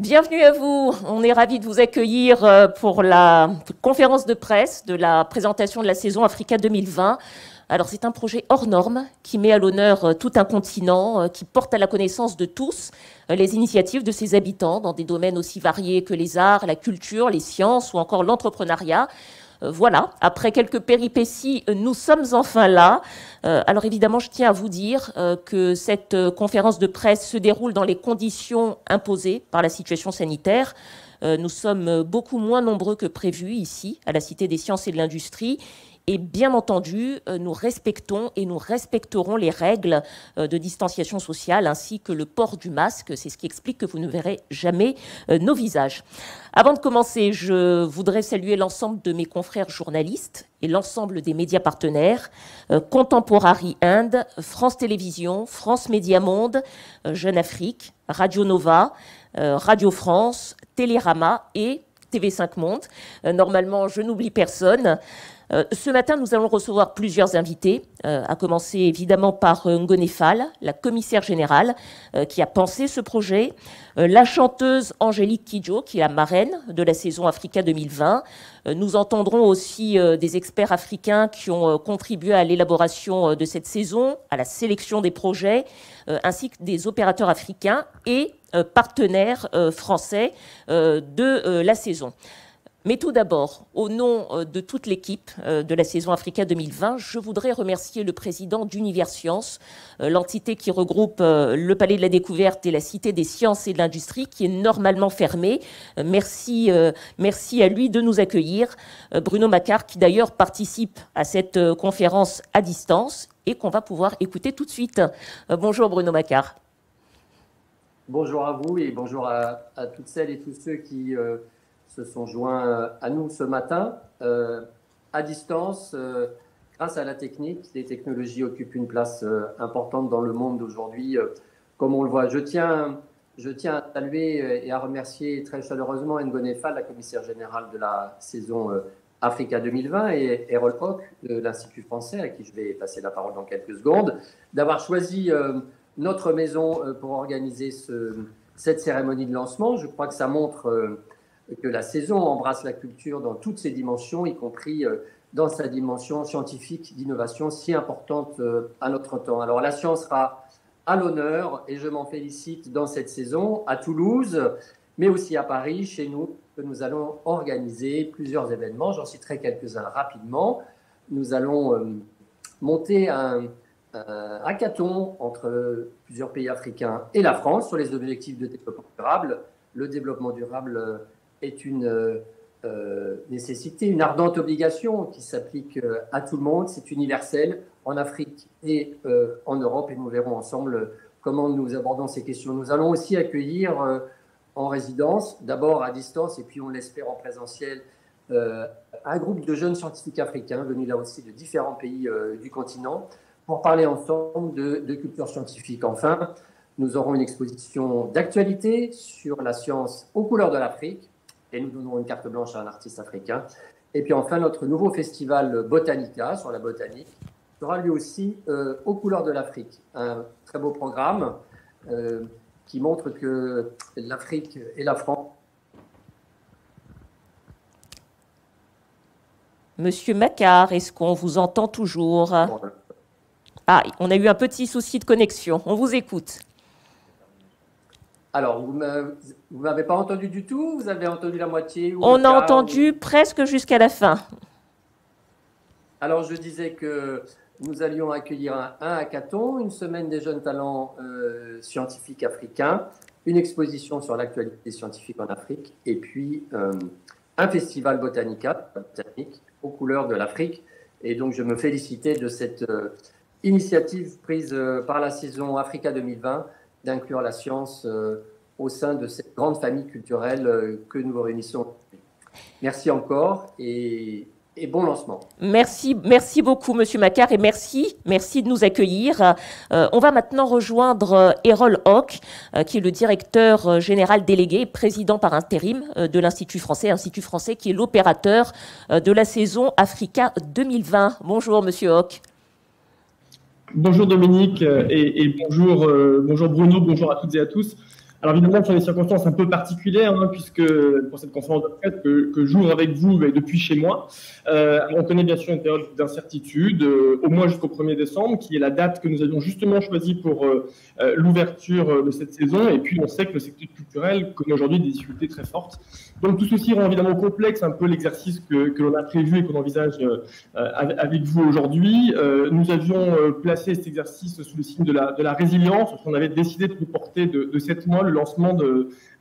Bienvenue à vous. On est ravis de vous accueillir pour la conférence de presse de la présentation de la saison Africa 2020. Alors, c'est un projet hors norme qui met à l'honneur tout un continent, qui porte à la connaissance de tous les initiatives de ses habitants dans des domaines aussi variés que les arts, la culture, les sciences ou encore l'entrepreneuriat. Voilà, après quelques péripéties, nous sommes enfin là. Alors évidemment, je tiens à vous dire que cette conférence de presse se déroule dans les conditions imposées par la situation sanitaire. Nous sommes beaucoup moins nombreux que prévu ici, à la Cité des sciences et de l'industrie. Et bien entendu, nous respectons et nous respecterons les règles de distanciation sociale ainsi que le port du masque. C'est ce qui explique que vous ne verrez jamais nos visages. Avant de commencer, je voudrais saluer l'ensemble de mes confrères journalistes et l'ensemble des médias partenaires, Contemporary Inde, France Télévisions, France Média Monde, Jeune Afrique, Radio Nova, Radio France, Télérama et TV5 Monde. Normalement, je n'oublie personne. Ce matin, nous allons recevoir plusieurs invités, à commencer évidemment par Ngone Fall, la commissaire générale qui a pensé ce projet, la chanteuse Angélique Kidjo, qui est la marraine de la saison Africa 2020. Nous entendrons aussi des experts africains qui ont contribué à l'élaboration de cette saison, à la sélection des projets, ainsi que des opérateurs africains et partenaires français de la saison. Mais tout d'abord, au nom de toute l'équipe de la saison Africa 2020, je voudrais remercier le président d'Universcience, l'entité qui regroupe le Palais de la Découverte et la Cité des Sciences et de l'Industrie, qui est normalement fermée. Merci à lui de nous accueillir. Bruno Macquart, qui d'ailleurs participe à cette conférence à distance et qu'on va pouvoir écouter tout de suite. Bonjour Bruno Macquart. Bonjour à vous et bonjour à toutes celles et tous ceux qui se sont joints à nous ce matin, à distance, grâce à la technique. Les technologies occupent une place importante dans le monde d'aujourd'hui, comme on le voit. Je tiens à saluer et à remercier très chaleureusement Ngone Fall, la commissaire générale de la saison Africa 2020, et Errol Hock de l'Institut français, à qui je vais passer la parole dans quelques secondes, d'avoir choisi notre maison pour organiser cette cérémonie de lancement. Je crois que ça montre que la saison embrasse la culture dans toutes ses dimensions, y compris dans sa dimension scientifique d'innovation si importante à notre temps. Alors la science sera à l'honneur et je m'en félicite dans cette saison à Toulouse, mais aussi à Paris, chez nous, que nous allons organiser plusieurs événements. J'en citerai quelques-uns rapidement. Nous allons monter un hackathon entre plusieurs pays africains et la France sur les objectifs de développement durable. Le développement durable est une nécessité, une ardente obligation qui s'applique à tout le monde. C'est universel en Afrique et en Europe, et nous verrons ensemble comment nous abordons ces questions. Nous allons aussi accueillir en résidence, d'abord à distance et puis on l'espère en présentiel, un groupe de jeunes scientifiques africains venus là aussi de différents pays du continent pour parler ensemble de culture scientifique. Enfin, nous aurons une exposition d'actualité sur la science aux couleurs de l'Afrique, et nous donnerons une carte blanche à un artiste africain. Et puis enfin, notre nouveau festival Botanica sur la botanique sera lui aussi aux couleurs de l'Afrique. Un très beau programme qui montre que l'Afrique et la France... Monsieur Macquart, est-ce qu'on vous entend toujours? Ah, on a eu un petit souci de connexion. On vous écoute. Alors, vous ne m'avez pas entendu du tout? Vous avez entendu la moitié? On a entendu presque jusqu'à la fin. Alors, je disais que nous allions accueillir un hackathon, une semaine des jeunes talents scientifiques africains, une exposition sur l'actualité scientifique en Afrique, et puis un festival Botanica, botanique, aux couleurs de l'Afrique. Et donc, je me félicitais de cette initiative prise par la saison Africa 2020, d'inclure la science au sein de cette grande famille culturelle que nous réunissons. Merci encore et bon lancement. Merci beaucoup, Monsieur Macquart, et merci de nous accueillir. On va maintenant rejoindre Errol Hock, qui est le directeur général délégué et président par intérim de l'Institut français qui est l'opérateur de la saison Africa 2020. Bonjour, Monsieur Hock. Bonjour Dominique et bonjour Bruno, bonjour à toutes et à tous. Alors évidemment, ce sont des circonstances un peu particulières, hein, puisque pour cette conférence de presse que j'ouvre avec vous depuis chez moi, on connaît bien sûr une période d'incertitude, au moins jusqu'au 1er décembre, qui est la date que nous avions justement choisie pour l'ouverture de cette saison. Et puis on sait que le secteur culturel connaît aujourd'hui des difficultés très fortes. Donc tout ceci rend évidemment complexe un peu l'exercice que l'on a prévu et qu'on envisage avec vous aujourd'hui. Nous avions placé cet exercice sous le signe de la résilience, parce qu'on avait décidé de reporter de 7 mois le lancement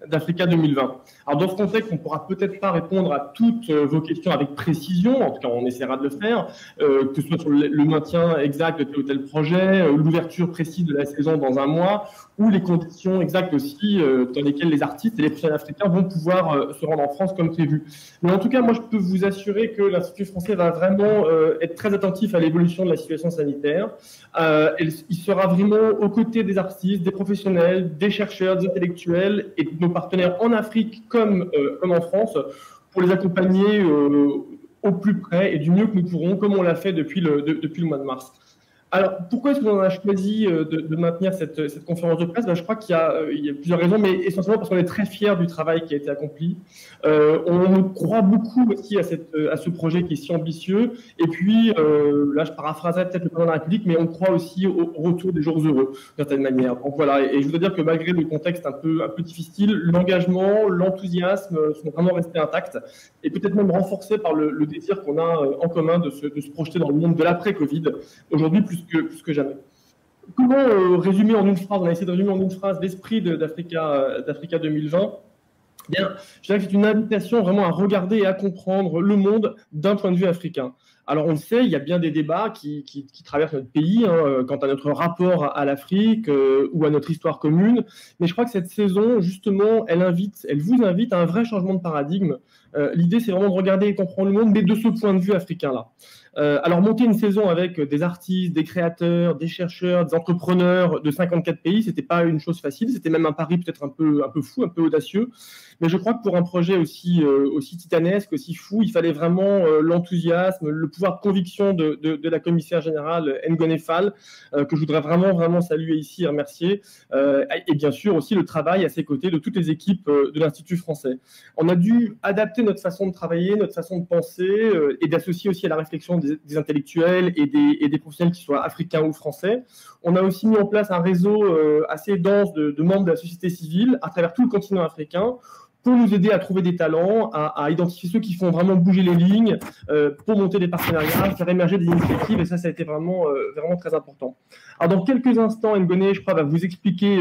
d'Africa 2020. Alors dans ce contexte, on ne pourra peut-être pas répondre à toutes vos questions avec précision, en tout cas on essaiera de le faire, que ce soit sur le maintien exact de tel ou tel projet, l'ouverture précise de la saison dans un mois, ou les conditions exactes aussi dans lesquelles les artistes et les professionnels africains vont pouvoir se rendre en France comme prévu. Mais en tout cas, moi je peux vous assurer que l'Institut français va vraiment être très attentif à l'évolution de la situation sanitaire. Il sera vraiment aux côtés des artistes, des professionnels, des chercheurs, des intellectuels et de nos partenaires en Afrique comme en France pour les accompagner au plus près et du mieux que nous pourrons, comme on l'a fait depuis le mois de mars. Alors, pourquoi est-ce qu'on a choisi de maintenir cette conférence de presse? Je crois qu'il y a plusieurs raisons, mais essentiellement parce qu'on est très fiers du travail qui a été accompli. On croit beaucoup aussi à ce projet qui est si ambitieux. Et puis, là, je paraphraserai peut-être le président de la République, mais on croit aussi au retour des jours heureux, d'une certaine manière. Donc voilà, et je voudrais dire que malgré le contexte un peu difficile, l'engagement, l'enthousiasme sont vraiment restés intacts, et peut-être même renforcés par le désir qu'on a en commun de se projeter dans le monde de l'après-Covid, aujourd'hui plus que jamais. Comment résumer en une phrase, on a essayé de résumer en une phrase l'esprit d'Africa 2020. Bien, je dirais que c'est une invitation vraiment à regarder et à comprendre le monde d'un point de vue africain. Alors on le sait, il y a bien des débats qui traversent notre pays quant à notre rapport à l'Afrique ou à notre histoire commune, mais je crois que cette saison, justement, elle vous invite à un vrai changement de paradigme. L'idée, c'est vraiment de regarder et comprendre le monde, mais de ce point de vue africain-là. Alors monter une saison avec des artistes, des créateurs, des chercheurs, des entrepreneurs de 54 pays, c'était pas une chose facile, c'était même un pari peut-être un peu fou, un peu audacieux, mais je crois que pour un projet aussi titanesque, aussi fou, il fallait vraiment l'enthousiasme, le pouvoir de conviction de la commissaire générale Ngone Fall, que je voudrais vraiment saluer ici et remercier, et bien sûr aussi le travail à ses côtés de toutes les équipes de l'Institut français. On a dû adapter notre façon de travailler, notre façon de penser, et d'associer aussi à la réflexion des intellectuels et des professionnels qui soient africains ou français. On a aussi mis en place un réseau assez dense de membres de la société civile à travers tout le continent africain pour nous aider à trouver des talents, à identifier ceux qui font vraiment bouger les lignes, pour monter des partenariats, faire émerger des initiatives, et ça a été vraiment très important. Alors dans quelques instants, Ngone, je crois, va vous expliquer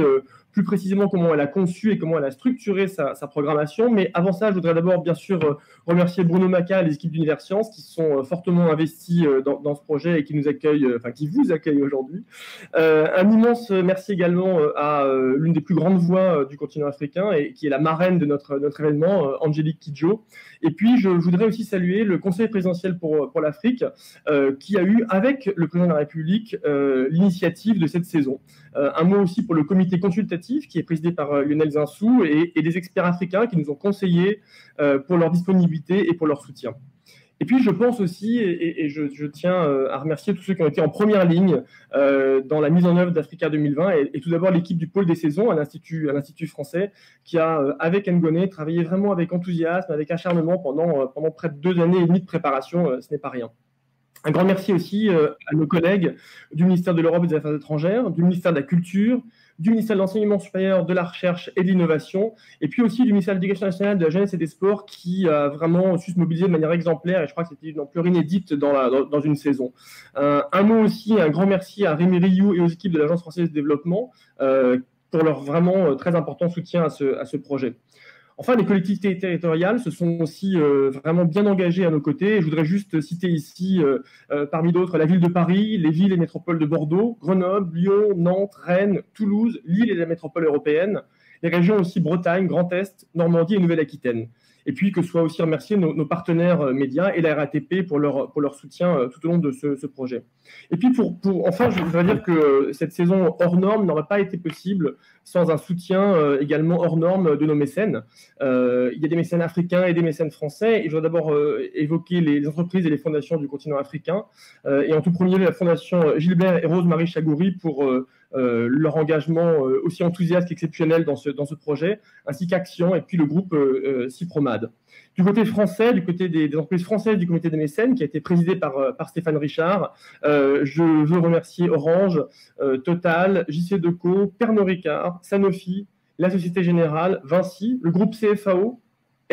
plus précisément comment elle a conçu et comment elle a structuré sa programmation. Mais avant ça, je voudrais d'abord, bien sûr, remercier Bruno Maca et les équipes d'Univers Science qui sont fortement investis dans ce projet et qui nous accueillent, qui vous accueillent aujourd'hui. Un immense merci également à l'une des plus grandes voix du continent africain et qui est la marraine de notre événement, Angélique Kidjo. Et puis, je voudrais aussi saluer le Conseil présidentiel pour l'Afrique qui a eu, avec le président de la République, l'initiative de cette saison. Un mot aussi pour le comité consultatif qui est présidé par Lionel Zinsou et des experts africains qui nous ont conseillés pour leur disponibilité et pour leur soutien. Et puis, je pense aussi, et je tiens à remercier tous ceux qui ont été en première ligne dans la mise en œuvre d'Africa 2020, et tout d'abord l'équipe du pôle des saisons à l'Institut français, qui a, avec Ngone, travaillé vraiment avec enthousiasme, avec acharnement pendant près de 2 années et demie de préparation. Ce n'est pas rien. Un grand merci aussi à nos collègues du ministère de l'Europe et des Affaires étrangères, du ministère de la Culture, du ministère de l'Enseignement supérieur, de la Recherche et de l'Innovation, et puis aussi du ministère de l'Éducation nationale, de la Jeunesse et des Sports, qui a vraiment su se mobiliser de manière exemplaire, et je crois que c'était une ampleur inédite dans une saison. Un mot aussi, un grand merci à Rémi Rioux et aux équipes de l'Agence française de développement pour leur vraiment très important soutien à ce projet. Enfin, les collectivités territoriales se sont aussi vraiment bien engagées à nos côtés. Je voudrais juste citer ici, parmi d'autres, la ville de Paris, les villes et métropoles de Bordeaux, Grenoble, Lyon, Nantes, Rennes, Toulouse, Lille et la métropole européenne, les régions aussi Bretagne, Grand Est, Normandie et Nouvelle-Aquitaine. Et puis que soient aussi remerciés nos partenaires médias et la RATP pour leur soutien tout au long de ce projet. Et puis enfin, je voudrais dire que cette saison hors norme n'aurait pas été possible sans un soutien également hors norme de nos mécènes. Il y a des mécènes africains et des mécènes français, et je voudrais d'abord évoquer les entreprises et les fondations du continent africain, et en tout premier lieu la fondation Gilbert et Rose-Marie Chagoury pour leur engagement aussi enthousiaste qu'exceptionnel dans ce projet, ainsi qu'Action et puis le groupe Cypromad. Du côté français, du côté des entreprises françaises du comité des mécènes, qui a été présidé par Stéphane Richard, je veux remercier Orange, Total, JC Deco, Pernod Ricard, Sanofi, la Société Générale, Vinci, le groupe CFAO,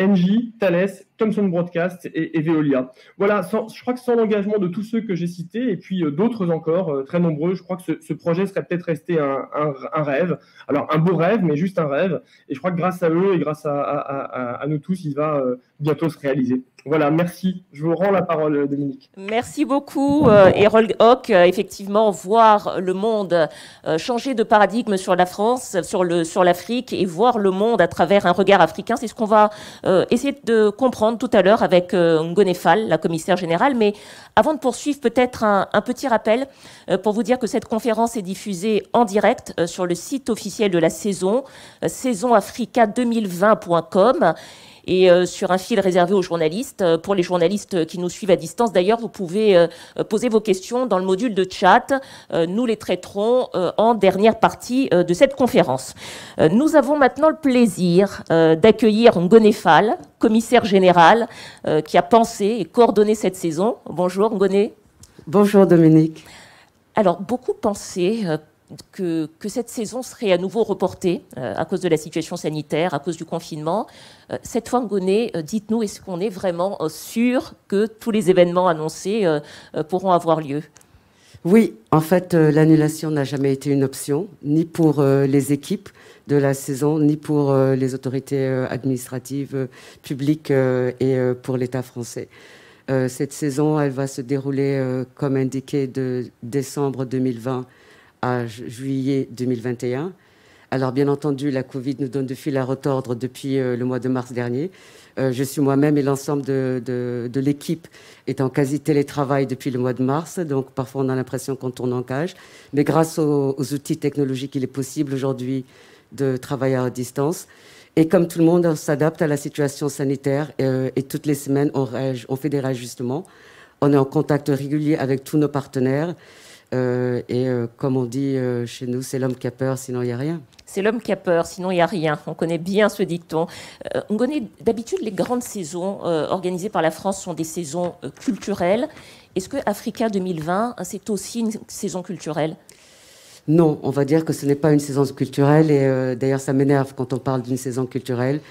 Engie, Thales, Thomson Broadcast et Veolia. Voilà, je crois que sans l'engagement de tous ceux que j'ai cités, et puis d'autres encore, très nombreux, je crois que ce projet serait peut-être resté un rêve. Alors, un beau rêve, mais juste un rêve. Et je crois que grâce à eux et grâce à nous tous, il va bientôt se réaliser. Voilà, merci. Je vous rends la parole, Dominique. Merci beaucoup, Harold Hock. Effectivement, voir le monde changer de paradigme sur la France, sur l'Afrique, et voir le monde à travers un regard africain, c'est ce qu'on va essayer de comprendre tout à l'heure avec Ngoné Fall, la commissaire générale. Mais avant de poursuivre, peut-être un petit rappel pour vous dire que cette conférence est diffusée en direct sur le site officiel de la saison, saisonafrica2020.com. Et sur un fil réservé aux journalistes. Pour les journalistes qui nous suivent à distance, d'ailleurs, vous pouvez poser vos questions dans le module de chat. Nous les traiterons en dernière partie de cette conférence. Nous avons maintenant le plaisir d'accueillir Ngoné Fall, commissaire général, qui a pensé et coordonné cette saison. Bonjour Ngoné. Bonjour Dominique. Alors, beaucoup pensaient que cette saison serait à nouveau reportée à cause de la situation sanitaire, à cause du confinement. Cette fois, Ngoné, dites-nous, est-ce qu'on est vraiment sûr que tous les événements annoncés pourront avoir lieu? Oui, en fait, l'annulation n'a jamais été une option, ni pour les équipes de la saison, ni pour les autorités administratives publiques et pour l'État français. Cette saison, elle va se dérouler, comme indiqué, de décembre 2020 à juillet 2021. Alors, bien entendu, la Covid nous donne de fil à retordre depuis le mois de mars dernier. Je suis moi-même et l'ensemble de l'équipe est en quasi-télétravail depuis le mois de mars. Donc, parfois, on a l'impression qu'on tourne en cage. Mais grâce aux outils technologiques, il est possible aujourd'hui de travailler à distance. Et comme tout le monde, on s'adapte à la situation sanitaire. Et toutes les semaines, on fait des réajustements. On est en contact régulier avec tous nos partenaires. Comme on dit chez nous, c'est l'homme qui a peur, sinon il n'y a rien. C'est l'homme qui a peur, sinon il n'y a rien. On connaît bien ce dicton. D'habitude, les grandes saisons organisées par la France sont des saisons culturelles. Est-ce que Africa 2020, c'est aussi une saison culturelle? Non, on va dire que ce n'est pas une saison culturelle. Et d'ailleurs, ça m'énerve quand on parle d'une saison culturelle,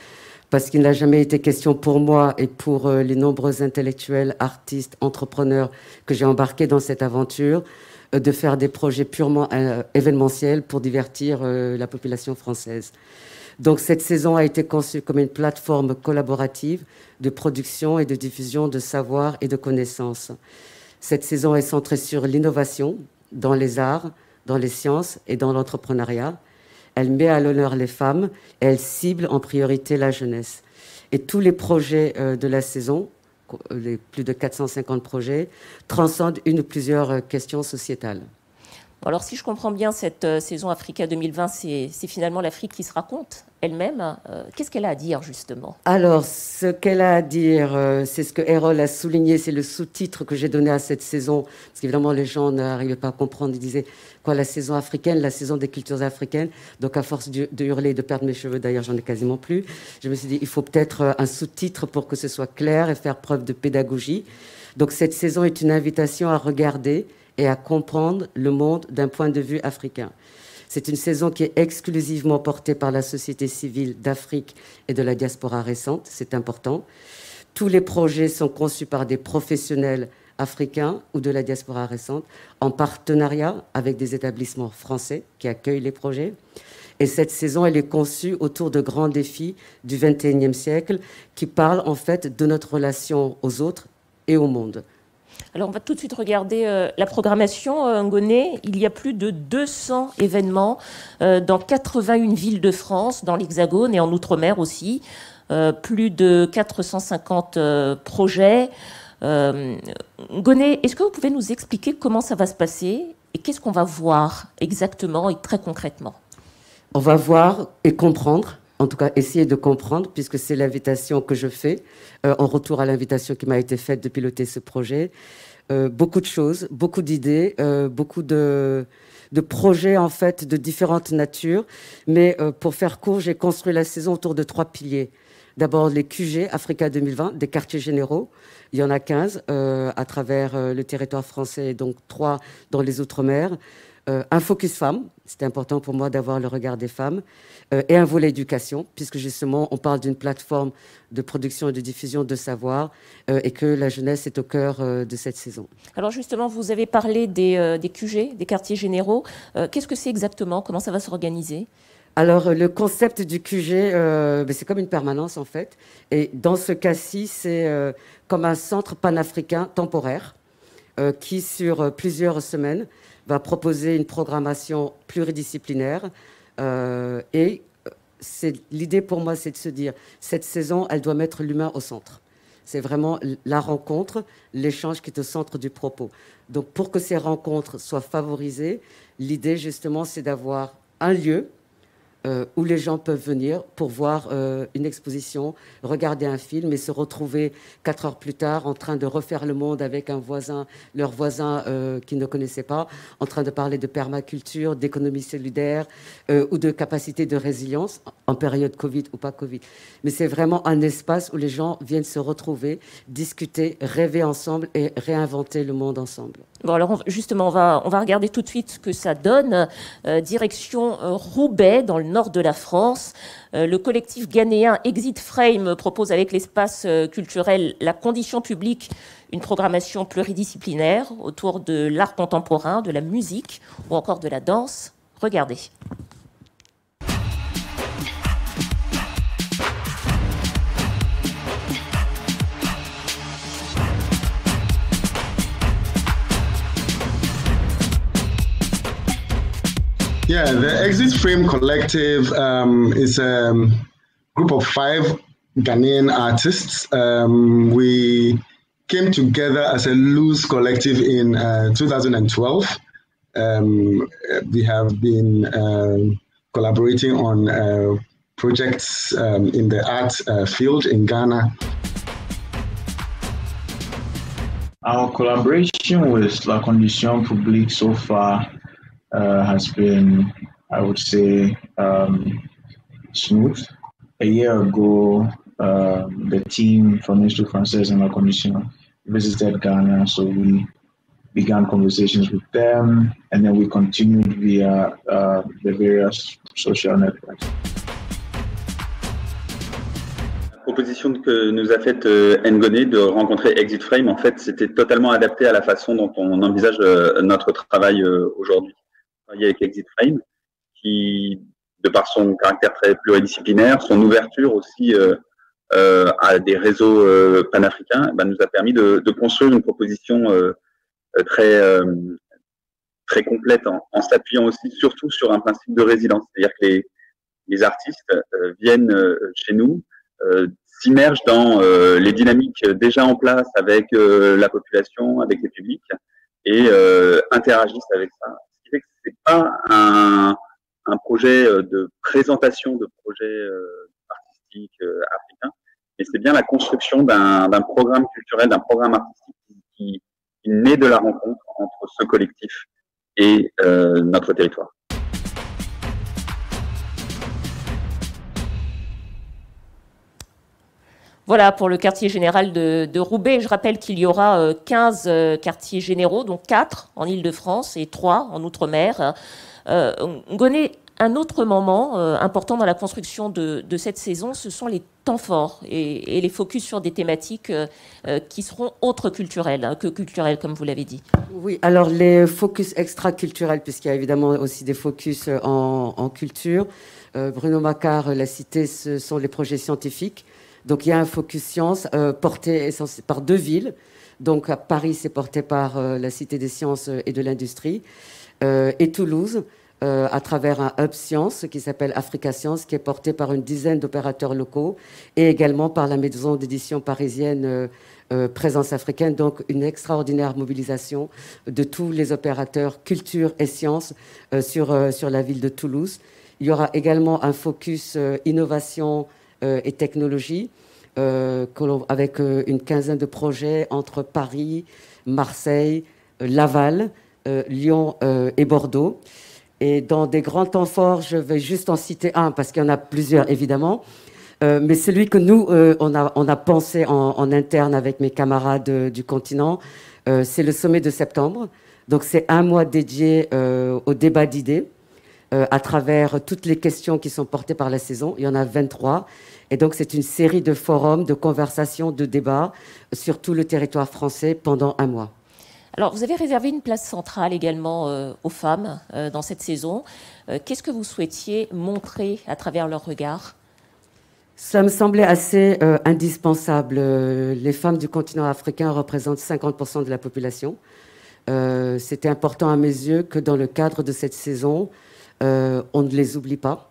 parce qu'il n'a jamais été question pour moi et pour les nombreux intellectuels, artistes, entrepreneurs que j'ai embarqués dans cette aventure, de faire des projets purement événementiels pour divertir la population française. Donc cette saison a été conçue comme une plateforme collaborative de production et de diffusion de savoir et de connaissances. Cette saison est centrée sur l'innovation dans les arts, dans les sciences et dans l'entrepreneuriat. Elle met à l'honneur les femmes et elle cible en priorité la jeunesse. Et tous les projets de la saison, les plus de 450 projets, transcendent une ou plusieurs questions sociétales. Alors, si je comprends bien, cette saison Africa 2020, c'est finalement l'Afrique qui se raconte elle-même. Qu'est-ce qu'elle a à dire, justement? Alors, ce qu'elle a à dire, c'est ce que Harold a souligné, c'est le sous-titre que j'ai donné à cette saison, parce qu'évidemment, les gens n'arrivaient pas à comprendre. Ils disaient, quoi, la saison africaine, la saison des cultures africaines. Donc, à force de hurler et de perdre mes cheveux, d'ailleurs, j'en ai quasiment plus, je me suis dit, il faut peut-être un sous-titre pour que ce soit clair et faire preuve de pédagogie. Donc, cette saison est une invitation à regarder et à comprendre le monde d'un point de vue africain. C'est une saison qui est exclusivement portée par la société civile d'Afrique et de la diaspora récente, c'est important. Tous les projets sont conçus par des professionnels africains ou de la diaspora récente, en partenariat avec des établissements français qui accueillent les projets. Et cette saison, elle est conçue autour de grands défis du XXIe siècle qui parlent en fait de notre relation aux autres et au monde. Alors, on va tout de suite regarder la programmation, Ngoné. Il y a plus de 200 événements dans 81 villes de France, dans l'Hexagone et en Outre-mer aussi. Plus de 450 projets. Ngoné, est-ce que vous pouvez nous expliquer comment ça va se passer et qu'est-ce qu'on va voir exactement et très concrètement? On va voir et comprendre. En tout cas, essayer de comprendre, puisque c'est l'invitation que je fais, en retour à l'invitation qui m'a été faite de piloter ce projet. Beaucoup de choses, beaucoup d'idées, beaucoup de de projets en fait de différentes natures. Mais pour faire court, j'ai construit la saison autour de 3 piliers. D'abord les QG Africa 2020, des quartiers généraux. Il y en a 15 à travers le territoire français, donc 3 dans les Outre-mer. Un focus femmes, c'était important pour moi d'avoir le regard des femmes, et un volet éducation, puisque justement on parle d'une plateforme de production et de diffusion de savoir, et que la jeunesse est au cœur de cette saison. Alors justement, vous avez parlé des QG, des quartiers généraux. Qu'est-ce que c'est exactement? Comment ça va s'organiser? Alors, le concept du QG, c'est comme une permanence, en fait. Et dans ce cas-ci, c'est comme un centre panafricain temporaire qui, sur plusieurs semaines, va proposer une programmation pluridisciplinaire. Et l'idée pour moi, c'est de se dire, cette saison, elle doit mettre l'humain au centre. C'est vraiment la rencontre, l'échange qui est au centre du propos. Donc, pour que ces rencontres soient favorisées, l'idée, justement, c'est d'avoir un lieu où les gens peuvent venir pour voir une exposition, regarder un film et se retrouver 4 heures plus tard en train de refaire le monde avec un voisin, leur voisin qu'ils ne connaissaient pas, en train de parler de permaculture, d'économie solidaire ou de capacité de résilience en période Covid ou pas Covid. Mais c'est vraiment un espace où les gens viennent se retrouver, discuter, rêver ensemble et réinventer le monde ensemble. Bon, alors justement, on va regarder tout de suite ce que ça donne. Direction Roubaix, dans le nord de la France. Le collectif ghanéen Exit Frame propose avec l'espace culturel La Condition Publique une programmation pluridisciplinaire autour de l'art contemporain, de la musique ou encore de la danse. Regardez. Yeah, the Exit Frame Collective is a group of 5 Ghanaian artists. We came together as a loose collective in 2012. We have been collaborating on projects in the art field in Ghana. Our collaboration with La Condition Publique so far has been, I would say, smooth. A year ago, the team from Institut Français and La Condition visited Ghana, so we began conversations with them, and then we continued via the various social networks. La proposition que nous a faite Ngoné de rencontrer Exit Frame, en fait, c'était totalement adapté à la façon dont on envisage notre travail aujourd'hui. Avec Exit Frame, qui, de par son caractère très pluridisciplinaire, son ouverture aussi à des réseaux panafricains, nous a permis de construire une proposition très complète en s'appuyant aussi surtout sur un principe de résilience. C'est-à-dire que les artistes viennent chez nous, s'immergent dans les dynamiques déjà en place avec la population, avec les publics et interagissent avec ça. C'est pas un projet de présentation de projets artistiques africains, mais c'est bien la construction d'un programme culturel, d'un programme artistique qui naît de la rencontre entre ce collectif et notre territoire. Voilà pour le quartier général de Roubaix. Je rappelle qu'il y aura 15 quartiers généraux, dont 4 en Île-de-France et 3 en Outre-mer. Ngoné, un autre moment important dans la construction de cette saison, ce sont les temps forts et les focus sur des thématiques qui seront autres culturelles que culturelles, comme vous l'avez dit. Oui, alors les focus extra-culturels, puisqu'il y a évidemment aussi des focus en culture. Bruno Macquart l'a cité, ce sont les projets scientifiques. Donc, il y a un focus science porté par 2 villes. Donc, à Paris, c'est porté par la Cité des sciences et de l'industrie. Et Toulouse, à travers un hub science qui s'appelle Africa Science, qui est porté par une dizaine d'opérateurs locaux et également par la maison d'édition parisienne Présence africaine. Donc, une extraordinaire mobilisation de tous les opérateurs culture et sciences sur la ville de Toulouse. Il y aura également un focus innovation et technologie, avec une quinzaine de projets entre Paris, Marseille, Laval, Lyon et Bordeaux. Et dans des grands temps forts, je vais juste en citer un, parce qu'il y en a plusieurs, évidemment. Mais celui que nous, on a pensé en interne avec mes camarades du continent, c'est le sommet de septembre. Donc, c'est un mois dédié au débat d'idées à travers toutes les questions qui sont portées par la saison. Il y en a 23. Et donc, c'est une série de forums, de conversations, de débats sur tout le territoire français pendant un mois. Alors, vous avez réservé une place centrale également aux femmes dans cette saison. Qu'est-ce que vous souhaitiez montrer à travers leur regard ? Ça me semblait assez indispensable. Les femmes du continent africain représentent 50% de la population. C'était important à mes yeux que dans le cadre de cette saison, on ne les oublie pas,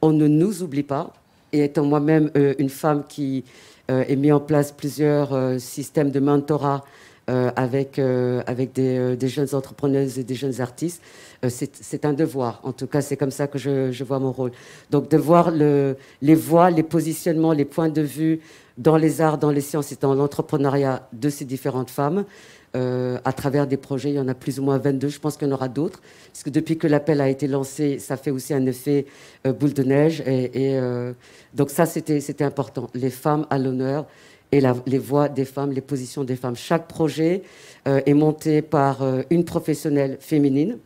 on ne nous oublie pas. Et étant moi-même une femme qui a mis en place plusieurs systèmes de mentorat avec des jeunes entrepreneuses et des jeunes artistes, c'est un devoir. En tout cas, c'est comme ça que je vois mon rôle. Donc, de voir les voix, les positionnements, les points de vue dans les arts, dans les sciences et dans l'entrepreneuriat de ces différentes femmes, à travers des projets, il y en a plus ou moins 22. Je pense qu'il y en aura d'autres, parce que depuis que l'appel a été lancé, ça fait aussi un effet boule de neige. Donc ça, c'était important. Les femmes à l'honneur et les voix des femmes, les positions des femmes. Chaque projet est monté par une professionnelle féminine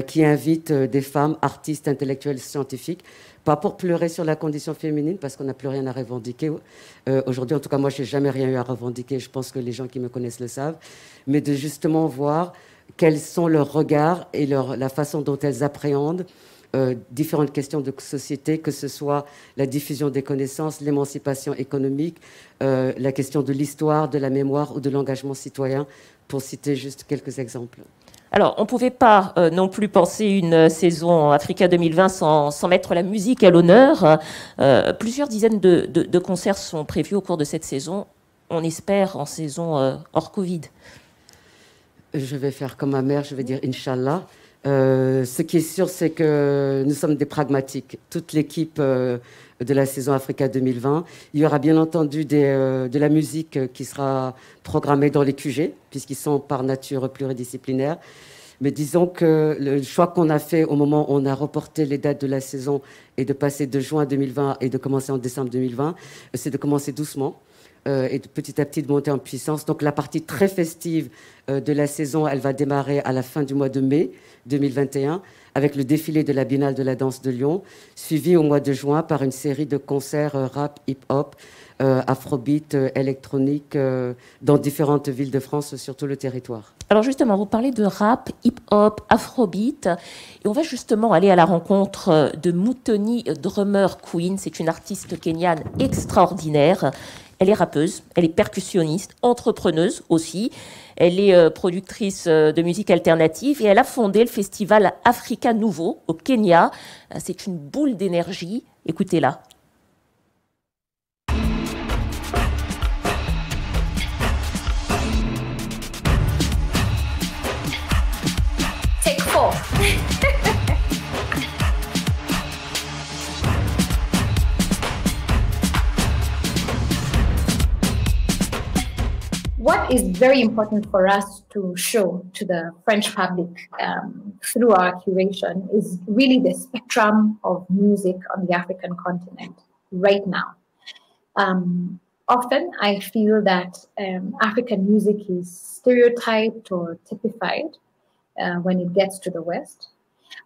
qui invite des femmes, artistes, intellectuels, scientifiques, pas pour pleurer sur la condition féminine, parce qu'on n'a plus rien à revendiquer aujourd'hui. En tout cas, moi, je n'ai jamais rien eu à revendiquer. Je pense que les gens qui me connaissent le savent. Mais de justement voir quels sont leurs regards et la façon dont elles appréhendent différentes questions de société, que ce soit la diffusion des connaissances, l'émancipation économique, la question de l'histoire, de la mémoire ou de l'engagement citoyen, pour citer juste quelques exemples. Alors, on ne pouvait pas non plus penser une saison Africa 2020 sans mettre la musique à l'honneur. Plusieurs dizaines de concerts sont prévus au cours de cette saison. On espère en saison hors Covid. Je vais faire comme ma mère, je vais dire Inch'Allah. Ce qui est sûr, c'est que nous sommes des pragmatiques. Toute l'équipe de la saison Africa 2020. Il y aura bien entendu de la musique qui sera programmée dans les QG, puisqu'ils sont par nature pluridisciplinaires. Mais disons que le choix qu'on a fait au moment où on a reporté les dates de la saison et de passer de juin 2020 et de commencer en décembre 2020, c'est de commencer doucement et de petit à petit de monter en puissance. Donc la partie très festive de la saison, elle va démarrer à la fin du mois de mai 2021 avec le défilé de la Biennale de la danse de Lyon, suivi au mois de juin par une série de concerts rap, hip-hop, afrobeat, électronique, dans différentes villes de France sur tout le territoire. Alors justement, vous parlez de rap, hip-hop, afrobeat, et on va justement aller à la rencontre de Muthoni Drummer Queen. C'est une artiste kenyane extraordinaire. Elle est rappeuse, elle est percussionniste, entrepreneuse aussi. Elle est productrice de musique alternative et elle a fondé le festival Africa Nouveau au Kenya. C'est une boule d'énergie. Écoutez-la. Take 4. What is very important for us to show to the French public through our curation is really the spectrum of music on the African continent right now. Often I feel that African music is stereotyped or typified when it gets to the West.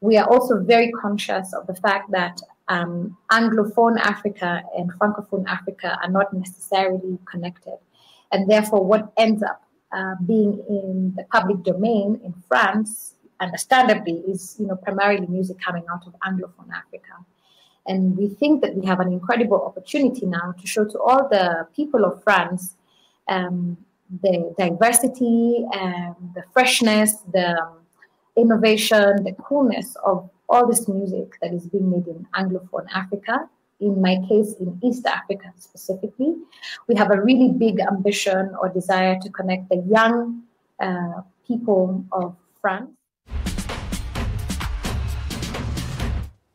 We are also very conscious of the fact that Anglophone Africa and Francophone Africa are not necessarily connected. And therefore, what ends up being in the public domain in France, understandably, is primarily music coming out of Anglophone Africa. And we think that we have an incredible opportunity now to show to all the people of France the diversity, the freshness, the innovation, the coolness of all this music that is being made in Anglophone Africa. In my case, in East Africa specifically, we have a really big ambition or desire to connect the young people of France.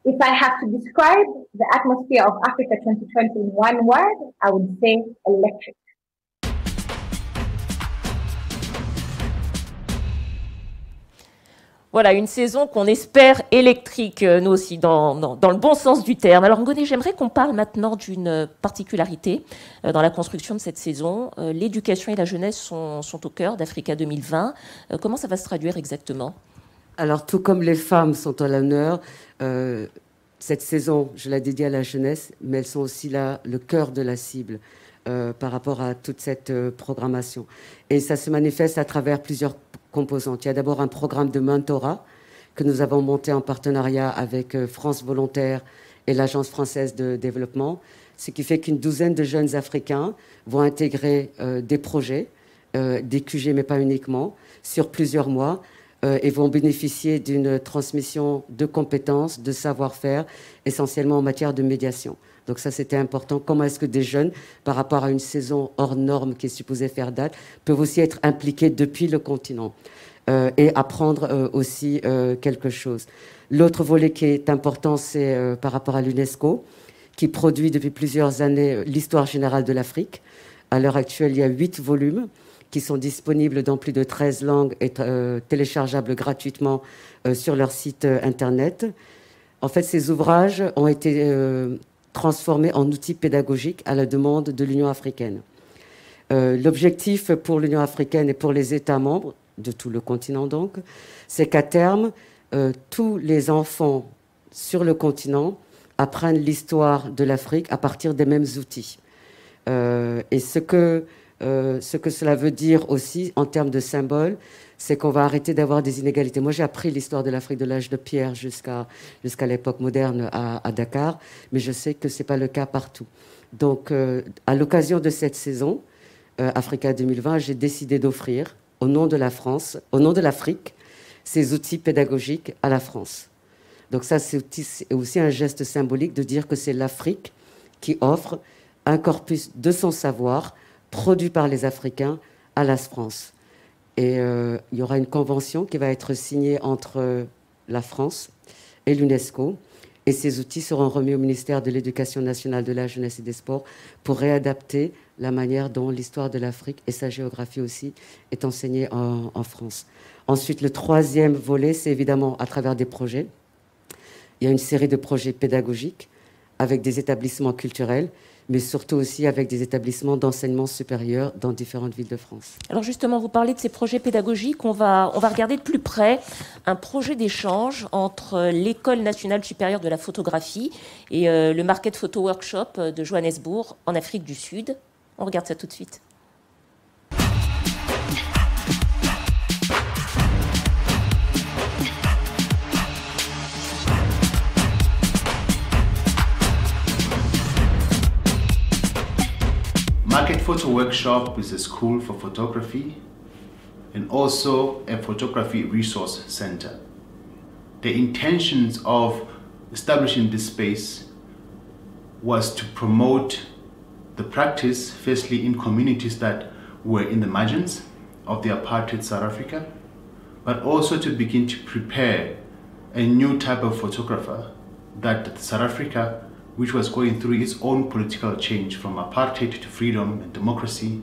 If I have to describe the atmosphere of Africa 2020 in one word, I would say electric. Voilà, une saison qu'on espère électrique, nous aussi, dans le bon sens du terme. Alors, Ngoné, j'aimerais qu'on parle maintenant d'une particularité dans la construction de cette saison. L'éducation et la jeunesse sont au cœur d'Africa 2020. Comment ça va se traduire exactement ? Alors, tout comme les femmes sont à l'honneur, cette saison, je la dédie à la jeunesse, mais elles sont aussi là, le cœur de la cible par rapport à toute cette programmation. Et ça se manifeste à travers plusieurs composantes. Il y a d'abord un programme de mentorat que nous avons monté en partenariat avec France Volontaire et l'Agence française de développement, ce qui fait qu'une douzaine de jeunes Africains vont intégrer des projets, des QG, mais pas uniquement, sur plusieurs mois, et vont bénéficier d'une transmission de compétences, de savoir-faire, essentiellement en matière de médiation. Donc ça, c'était important. Comment est-ce que des jeunes, par rapport à une saison hors norme qui est supposée faire date, peuvent aussi être impliqués depuis le continent et apprendre aussi quelque chose. L'autre volet qui est important, c'est par rapport à l'UNESCO, qui produit depuis plusieurs années l'histoire générale de l'Afrique. À l'heure actuelle, il y a 8 volumes qui sont disponibles dans plus de 13 langues et téléchargeables gratuitement sur leur site Internet. En fait, ces ouvrages ont été transformés en outils pédagogiques à la demande de l'Union africaine. L'objectif pour l'Union africaine et pour les États membres, de tout le continent donc, c'est qu'à terme, tous les enfants sur le continent apprennent l'histoire de l'Afrique à partir des mêmes outils. Et ce que cela veut dire aussi en termes de symboles, c'est qu'on va arrêter d'avoir des inégalités. Moi, j'ai appris l'histoire de l'Afrique de l'âge de pierre jusqu'à l'époque moderne à Dakar, mais je sais que ce n'est pas le cas partout. Donc, à l'occasion de cette saison, Africa 2020, j'ai décidé d'offrir, au nom de la France, au nom de l'Afrique, ces outils pédagogiques à la France. Donc ça, c'est aussi un geste symbolique de dire que c'est l'Afrique qui offre un corpus de son savoir produit par les Africains à la France. Et il y aura une convention qui va être signée entre la France et l'UNESCO. Et ces outils seront remis au ministère de l'Éducation nationale, de la jeunesse et des sports pour réadapter la manière dont l'histoire de l'Afrique et sa géographie aussi est enseignée en France. Ensuite, le troisième volet, c'est évidemment à travers des projets. Il y a une série de projets pédagogiques avec des établissements culturels, mais surtout aussi avec des établissements d'enseignement supérieur dans différentes villes de France. Alors justement, vous parlez de ces projets pédagogiques. On va regarder de plus près un projet d'échange entre l'École nationale supérieure de la photographie et le Market Photo Workshop de Johannesburg en Afrique du Sud. On regarde ça tout de suite. Market Photo Workshop is a school for photography and also a photography resource center. The intentions of establishing this space was to promote the practice, firstly in communities that were in the margins of the apartheid South Africa, but also to begin to prepare a new type of photographer that South Africa, which was going through its own political change from apartheid to freedom and democracy.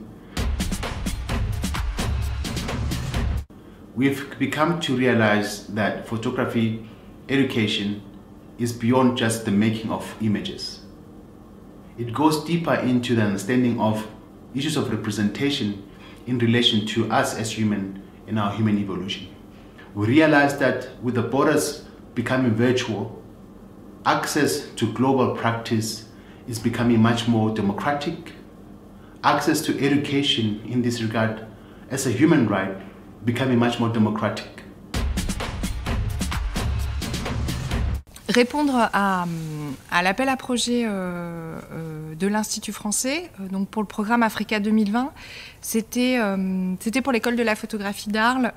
We've become to realize that photography education is beyond just the making of images. It goes deeper into the understanding of issues of representation in relation to us as human in our human evolution. We realize that with the borders becoming virtual, access to global practice is becoming much more democratic. Access to education in this regard as a human right becoming much more democratic. Répondre à l'appel à projet de l'Institut français, donc pour le programme Africa 2020, c'était pour l'école de la photographie d'Arles,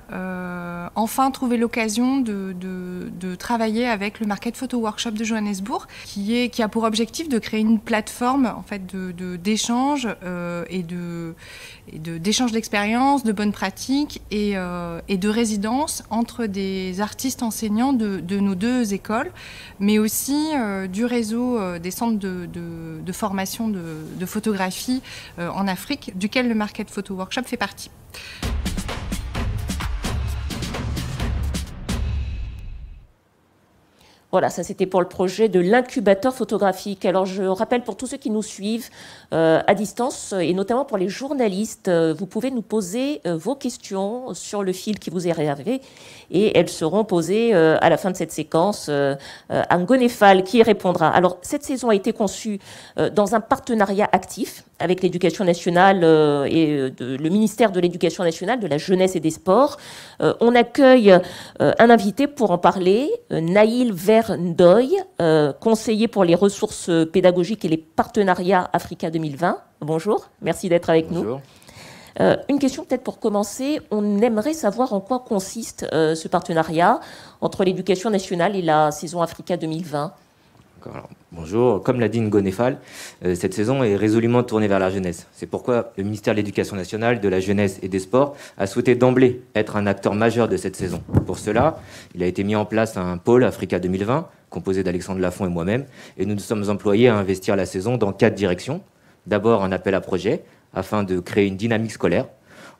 enfin trouver l'occasion de travailler avec le Market Photo Workshop de Johannesburg, qui a pour objectif de créer une plateforme en fait d'échange et d'échange d'expériences, de bonnes pratiques et de résidence entre des artistes enseignants de nos deux écoles, mais aussi du réseau des centres de formation de photographie en Afrique, duquel le Market Photo Workshop fait partie. Voilà, ça c'était pour le projet de l'incubateur photographique. Alors je rappelle pour tous ceux qui nous suivent à distance, et notamment pour les journalistes, vous pouvez nous poser vos questions sur le fil qui vous est réservé, et elles seront posées à la fin de cette séquence à Ngonefal qui y répondra. Alors cette saison a été conçue dans un partenariat actif avec l'Éducation nationale et le ministère de l'Éducation nationale, de la jeunesse et des sports. On accueille un invité pour en parler, Naïl Verndoy, conseiller pour les ressources pédagogiques et les partenariats Africa 2020. Bonjour, merci d'être avec nous. Une question peut-être pour commencer. On aimerait savoir en quoi consiste ce partenariat entre l'Éducation nationale et la saison Africa 2020. Alors, bonjour, comme l'a dit Ngonefal, cette saison est résolument tournée vers la jeunesse. C'est pourquoi le ministère de l'Éducation nationale, de la jeunesse et des sports a souhaité d'emblée être un acteur majeur de cette saison. Pour cela, il a été mis en place un pôle Africa 2020, composé d'Alexandre Lafont et moi-même, et nous nous sommes employés à investir la saison dans 4 directions. D'abord, un appel à projet, afin de créer une dynamique scolaire.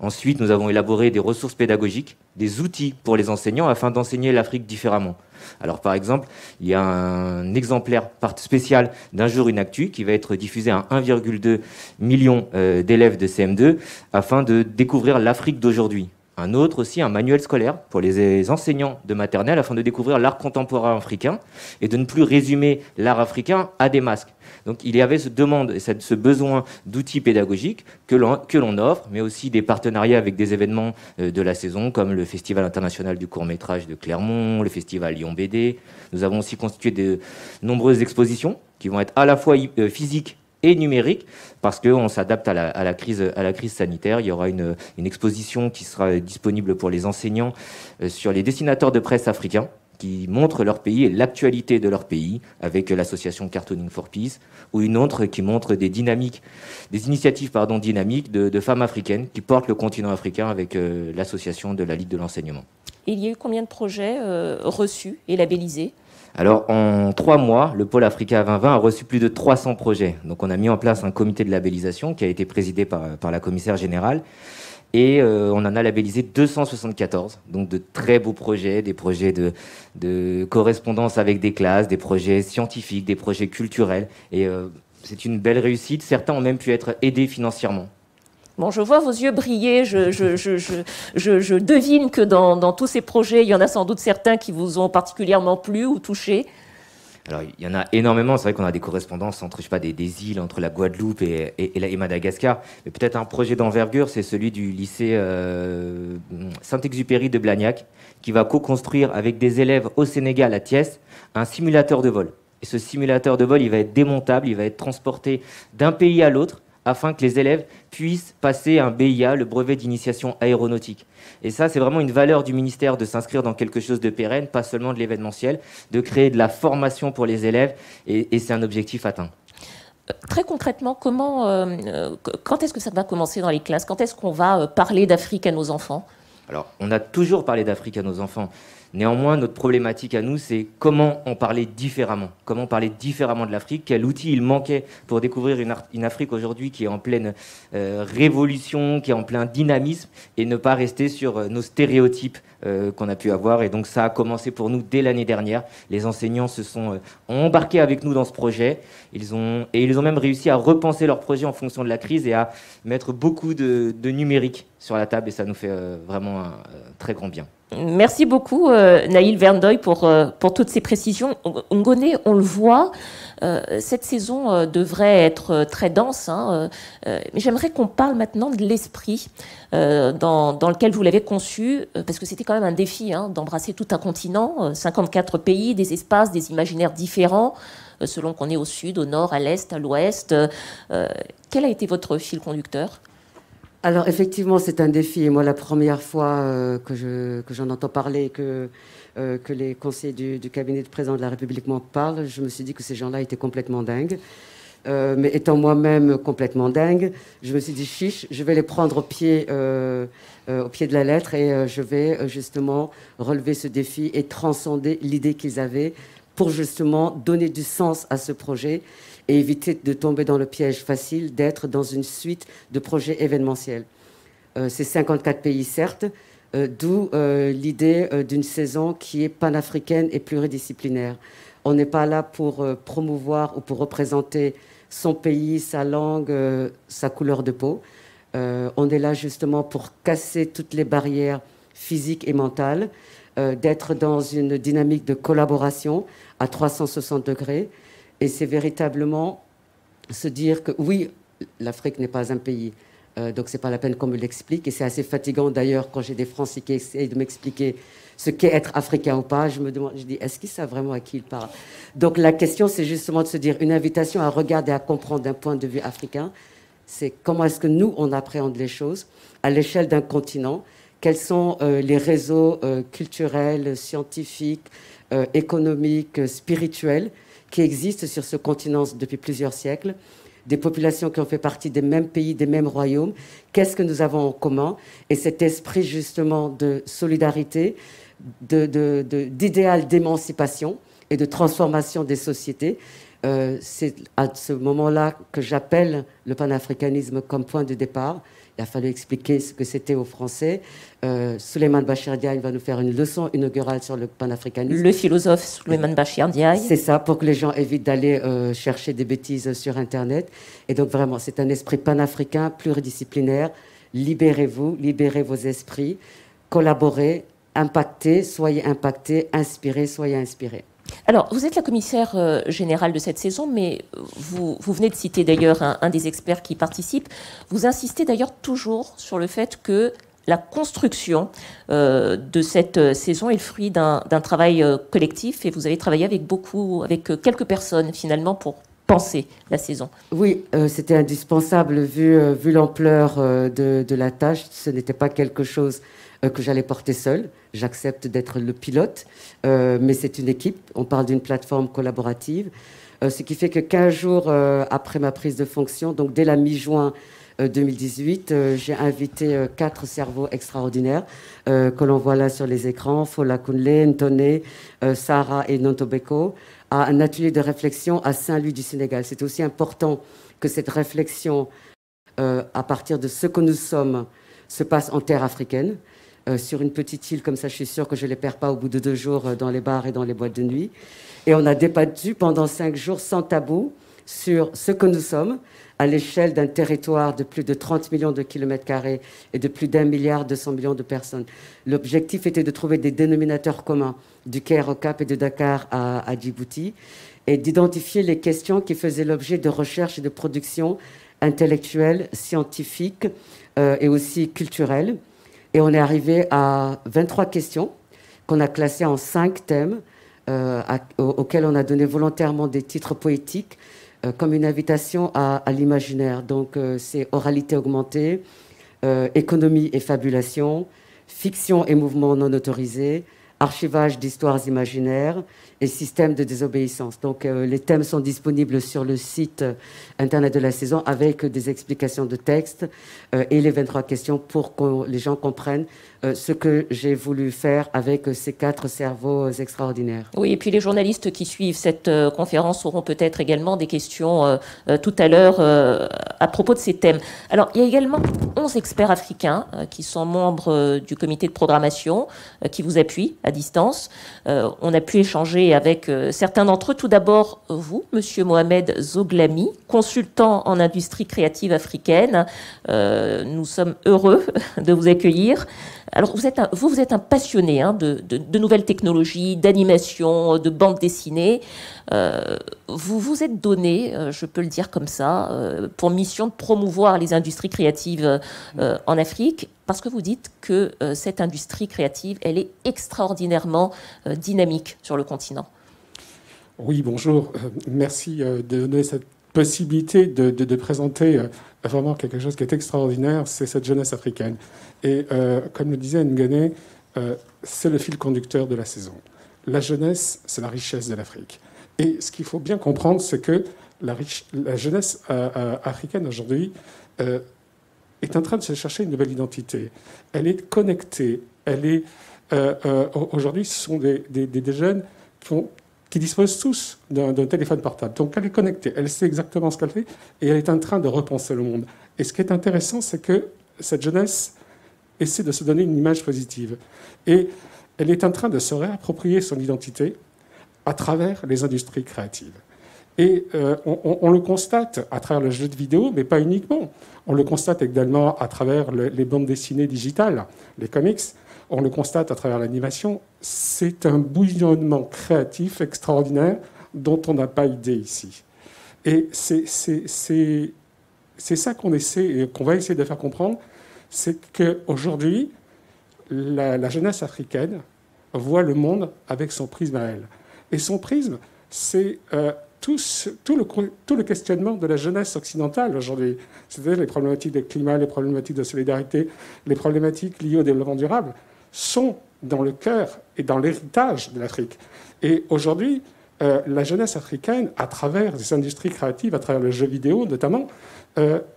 Ensuite, nous avons élaboré des ressources pédagogiques, des outils pour les enseignants afin d'enseigner l'Afrique différemment. Alors par exemple, il y a un exemplaire spécial d'Un jour une actu qui va être diffusé à 1,2 million d'élèves de CM2 afin de découvrir l'Afrique d'aujourd'hui. Un autre aussi, un manuel scolaire pour les enseignants de maternelle afin de découvrir l'art contemporain africain et de ne plus résumer l'art africain à des masques. Donc il y avait cette demande et ce besoin d'outils pédagogiques que l'on offre, mais aussi des partenariats avec des événements de la saison, comme le Festival international du court-métrage de Clermont, le Festival Lyon BD. Nous avons aussi constitué de nombreuses expositions qui vont être à la fois physiques et numériques, parce qu'on s'adapte à la crise sanitaire. Il y aura une exposition qui sera disponible pour les enseignants sur les dessinateurs de presse africains, qui montrent leur pays et l'actualité de leur pays avec l'association Cartooning for Peace, ou une autre qui montre des initiatives dynamiques de femmes africaines qui portent le continent africain avec l'association de la Ligue de l'enseignement. Et il y a eu combien de projets reçus et labellisés ? Alors, en 3 mois, le pôle Africa 2020 a reçu plus de 300 projets. Donc, on a mis en place un comité de labellisation qui a été présidé par la commissaire générale. Et on en a labellisé 274, donc de très beaux projets, des projets de correspondance avec des classes, des projets scientifiques, des projets culturels. Et c'est une belle réussite. Certains ont même pu être aidés financièrement. Bon, je vois vos yeux briller. Je devine que dans tous ces projets, il y en a sans doute certains qui vous ont particulièrement plu ou touché. Alors, il y en a énormément. C'est vrai qu'on a des correspondances entre, des îles, entre la Guadeloupe et Madagascar. Mais peut-être un projet d'envergure, c'est celui du lycée Saint-Exupéry de Blagnac, qui va co-construire avec des élèves au Sénégal, à Thiès, un simulateur de vol. Et ce simulateur de vol, il va être démontable, il va être transporté d'un pays à l'autre, afin que les élèves puissent passer un BIA, le brevet d'initiation aéronautique. Et ça, c'est vraiment une valeur du ministère de s'inscrire dans quelque chose de pérenne, pas seulement de l'événementiel, de créer de la formation pour les élèves, et c'est un objectif atteint. Très concrètement, quand est-ce que ça va commencer dans les classes ? Quand est-ce qu'on va parler d'Afrique à nos enfants ? Alors, on a toujours parlé d'Afrique à nos enfants. Néanmoins, notre problématique à nous, c'est comment on parlait différemment. Comment parler différemment de l'Afrique. Quel outil il manquait pour découvrir une Afrique aujourd'hui qui est en pleine révolution, qui est en plein dynamisme, et ne pas rester sur nos stéréotypes qu'on a pu avoir. Et donc ça a commencé pour nous dès l'année dernière. Les enseignants se sont embarqués avec nous dans ce projet. Ils ont même réussi à repenser leur projet en fonction de la crise et à mettre beaucoup de numérique sur la table. Et ça nous fait vraiment un très grand bien. Merci beaucoup, Naïl Verndoy, pour toutes ces précisions. Ngone, on le voit, cette saison devrait être très dense, mais j'aimerais qu'on parle maintenant de l'esprit dans lequel vous l'avez conçu, parce que c'était quand même un défi d'embrasser tout un continent, 54 pays, des espaces, des imaginaires différents, selon qu'on est au sud, au nord, à l'est, à l'ouest. Quel a été votre fil conducteur ? Alors effectivement, c'est un défi. Et moi, la première fois que j'en entends parler, que les conseillers du cabinet du président de la République m'en parlent, je me suis dit que ces gens-là étaient complètement dingues. Mais étant moi-même complètement dingue, je me suis dit, chiche, je vais les prendre au pied de la lettre et je vais justement relever ce défi et transcender l'idée qu'ils avaient pour justement donner du sens à ce projet et éviter de tomber dans le piège facile d'être dans une suite de projets événementiels. C'est 54 pays, certes, D'où l'idée d'une saison qui est panafricaine et pluridisciplinaire. On n'est pas là pour promouvoir ou pour représenter son pays, sa langue, sa couleur de peau. On est là justement pour casser toutes les barrières physiques et mentales, d'être dans une dynamique de collaboration à 360 degrés. Et c'est véritablement se dire que oui, l'Afrique n'est pas un pays. Donc c'est pas la peine qu'on me l'explique. Et c'est assez fatigant d'ailleurs quand j'ai des Français qui essayent de m'expliquer ce qu'est être africain ou pas. Je me demande, je dis, est-ce qu'ils savent vraiment à qui ils parlent? Donc la question, c'est justement de se dire, une invitation à regarder, à comprendre d'un point de vue africain, c'est comment est-ce que nous, on appréhende les choses à l'échelle d'un continent. Quels sont les réseaux culturels, scientifiques, économiques, spirituels qui existent sur ce continent depuis plusieurs siècles, des populations qui ont fait partie des mêmes pays, des mêmes royaumes. Qu'est-ce que nous avons en commun? Et cet esprit justement de solidarité, d'idéal d'émancipation et de transformation des sociétés, c'est à ce moment-là que j'appelle le panafricanisme comme point de départ. Il a fallu expliquer ce que c'était aux Français. Souleymane Bachir Diagne va nous faire une leçon inaugurale sur le panafricanisme. Le philosophe Souleymane Bachir Diagne. C'est ça, pour que les gens évitent d'aller chercher des bêtises sur Internet. Et donc vraiment, c'est un esprit panafricain, pluridisciplinaire. Libérez-vous, libérez vos esprits, collaborez, impactez, soyez impactés, inspirez, soyez inspirés. Alors, vous êtes la commissaire générale de cette saison, mais vous venez de citer d'ailleurs un des experts qui participe. Vous insistez d'ailleurs toujours sur le fait que la construction de cette saison est le fruit d'un travail collectif, et vous avez travaillé avec quelques personnes finalement pour penser la saison. Oui, c'était indispensable vu l'ampleur de la tâche. Ce n'était pas quelque chose que j'allais porter seul. J'accepte d'être le pilote, mais c'est une équipe. On parle d'une plateforme collaborative, ce qui fait que 15 jours après ma prise de fonction, donc dès la mi-juin 2018, j'ai invité 4 cerveaux extraordinaires que l'on voit là sur les écrans, Fola Kunle, Ntone, Sarah et Nontobeko, à un atelier de réflexion à Saint-Louis du Sénégal. C'est aussi important que cette réflexion, à partir de ce que nous sommes, se passe en terre africaine. Sur une petite île comme ça, je suis sûre que je ne les perds pas au bout de 2 jours dans les bars et dans les boîtes de nuit. Et on a débattu pendant 5 jours sans tabou sur ce que nous sommes à l'échelle d'un territoire de plus de 30 millions de kilomètres carrés et de plus d'1,2 milliard de personnes. L'objectif était de trouver des dénominateurs communs du Caire au Cap et de Dakar à Djibouti, et d'identifier les questions qui faisaient l'objet de recherche et de production intellectuelle, scientifique et aussi culturelle. Et on est arrivé à 23 questions qu'on a classées en 5 thèmes auxquels on a donné volontairement des titres poétiques comme une invitation à l'imaginaire. Donc c'est oralité augmentée, économie et fabulation, fiction et mouvements non autorisés, archivage d'histoires imaginaires et système de désobéissance. Donc les thèmes sont disponibles sur le site internet de la saison avec des explications de texte et les 23 questions pour que les gens comprennent ce que j'ai voulu faire avec ces 4 cerveaux extraordinaires. Oui, et puis les journalistes qui suivent cette conférence auront peut-être également des questions tout à l'heure à propos de ces thèmes. Alors, il y a également 11 experts africains qui sont membres du comité de programmation qui vous appuient à distance. On a pu échanger avec certains d'entre eux. Tout d'abord, vous, Monsieur Mohamed Zoglami, consultant en industrie créative africaine. Nous sommes heureux de vous accueillir. Alors, vous êtes un passionné de nouvelles technologies, d'animation, de bande dessinée. Vous vous êtes donné, je peux le dire comme ça, pour mission de promouvoir les industries créatives en Afrique, parce que vous dites que cette industrie créative, elle est extraordinairement dynamique sur le continent. Oui, bonjour. Merci de donner cette possibilité de présenter vraiment quelque chose qui est extraordinaire, c'est cette jeunesse africaine. Et comme le disait Ngane, c'est le fil conducteur de la saison. La jeunesse, c'est la richesse de l'Afrique. Et ce qu'il faut bien comprendre, c'est que la jeunesse africaine aujourd'hui est en train de se chercher une nouvelle identité. Elle est connectée. Aujourd'hui, ce sont des jeunes qui disposent tous d'un téléphone portable. Donc elle est connectée, elle sait exactement ce qu'elle fait et elle est en train de repenser le monde. Et ce qui est intéressant, c'est que cette jeunesse essaie de se donner une image positive. Et elle est en train de se réapproprier son identité à travers les industries créatives. Et on le constate à travers le jeu de vidéo, mais pas uniquement. On le constate également à travers les bandes dessinées digitales, les comics. On le constate à travers l'animation. C'est un bouillonnement créatif extraordinaire dont on n'a pas idée ici. Et c'est ça qu'on va essayer de faire comprendre, c'est qu'aujourd'hui, la jeunesse africaine voit le monde avec son prisme à elle. Et son prisme, c'est tout le questionnement de la jeunesse occidentale aujourd'hui. C'est-à-dire les problématiques de climat, les problématiques de solidarité, les problématiques liées au développement durable sont dans le cœur et dans l'héritage de l'Afrique. Et aujourd'hui, la jeunesse africaine, à travers les industries créatives, à travers le jeu vidéo notamment,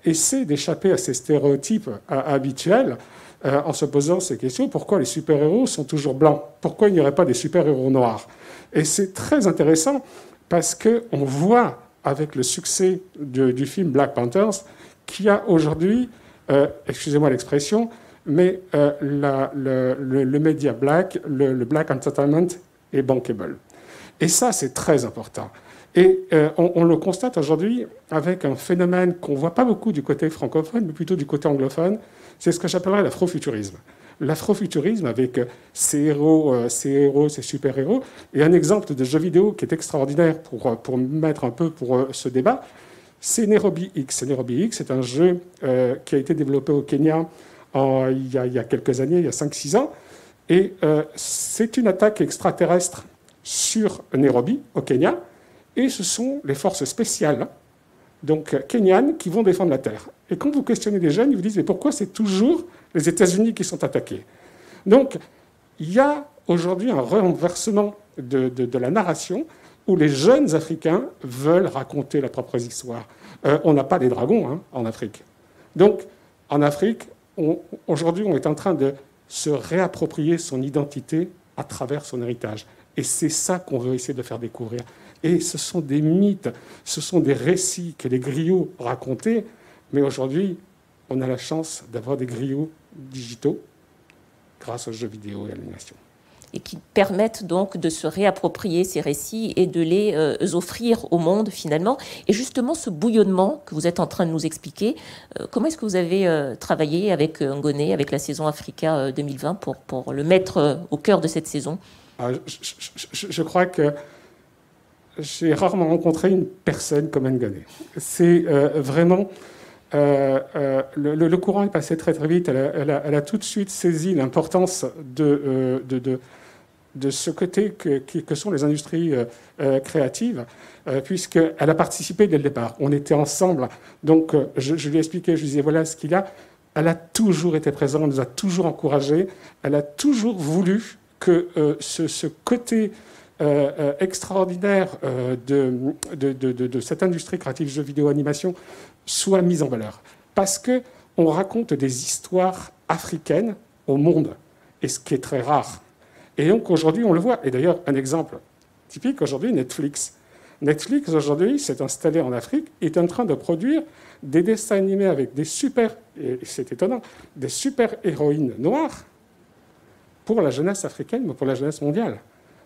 essaie d'échapper à ces stéréotypes habituels en se posant ces questions. Pourquoi les super-héros sont toujours blancs? Pourquoi il n'y aurait pas des super-héros noirs? Et c'est très intéressant parce qu'on voit, avec le succès du film Black Panthers, qu'il y a aujourd'hui, excusez-moi l'expression, mais le média black, le black entertainment est bankable. Et ça, c'est très important. Et on le constate aujourd'hui avec un phénomène qu'on ne voit pas beaucoup du côté francophone, mais plutôt du côté anglophone, c'est ce que j'appellerais l'afrofuturisme. L'afrofuturisme avec ses héros, ses super-héros. Et un exemple de jeu vidéo qui est extraordinaire pour mettre un peu pour ce débat, c'est Nairobi X. Nairobi X, c'est un jeu qui a été développé au Kenya il y a quelques années, il y a 5-6 ans. Et c'est une attaque extraterrestre sur Nairobi, au Kenya. Et ce sont les forces spéciales, donc kenyanes, qui vont défendre la Terre. Et quand vous questionnez des jeunes, ils vous disent « Mais pourquoi c'est toujours les États-Unis qui sont attaqués ?» Donc, il y a aujourd'hui un renversement de la narration où les jeunes Africains veulent raconter leurs propres histoires. On n'a pas les dragons en Afrique. Donc, en Afrique, aujourd'hui, on est en train de se réapproprier son identité à travers son héritage. Et c'est ça qu'on veut essayer de faire découvrir. Et ce sont des mythes, ce sont des récits que les griots racontaient, mais aujourd'hui, on a la chance d'avoir des griots digitaux grâce aux jeux vidéo et à l'animation. Et qui permettent donc de se réapproprier ces récits et de les offrir au monde finalement. Et justement, ce bouillonnement que vous êtes en train de nous expliquer, comment est-ce que vous avez travaillé avec Ngoné, avec la saison Africa 2020 pour le mettre au cœur de cette saison? Je crois que j'ai rarement rencontré une personne comme Ngoné. C'est vraiment... le courant est passé très très vite. Elle a tout de suite saisi l'importance de ce côté que sont les industries créatives, puisqu'elle a participé dès le départ. On était ensemble. Donc, je lui ai expliqué, je lui disais, voilà ce qu'il a. Elle a toujours été présente, elle nous a toujours encouragés. Elle a toujours voulu que ce côté extraordinaire de cette industrie créative, jeux vidéo, animation, soit mis en valeur. Parce qu'on raconte des histoires africaines au monde, et ce qui est très rare. Et donc aujourd'hui, on le voit. Et d'ailleurs, un exemple typique, aujourd'hui, Netflix. Netflix, aujourd'hui, s'est installé en Afrique, est en train de produire des dessins animés avec des super, et c'est étonnant, des super-héroïnes noires pour la jeunesse africaine, mais pour la jeunesse mondiale.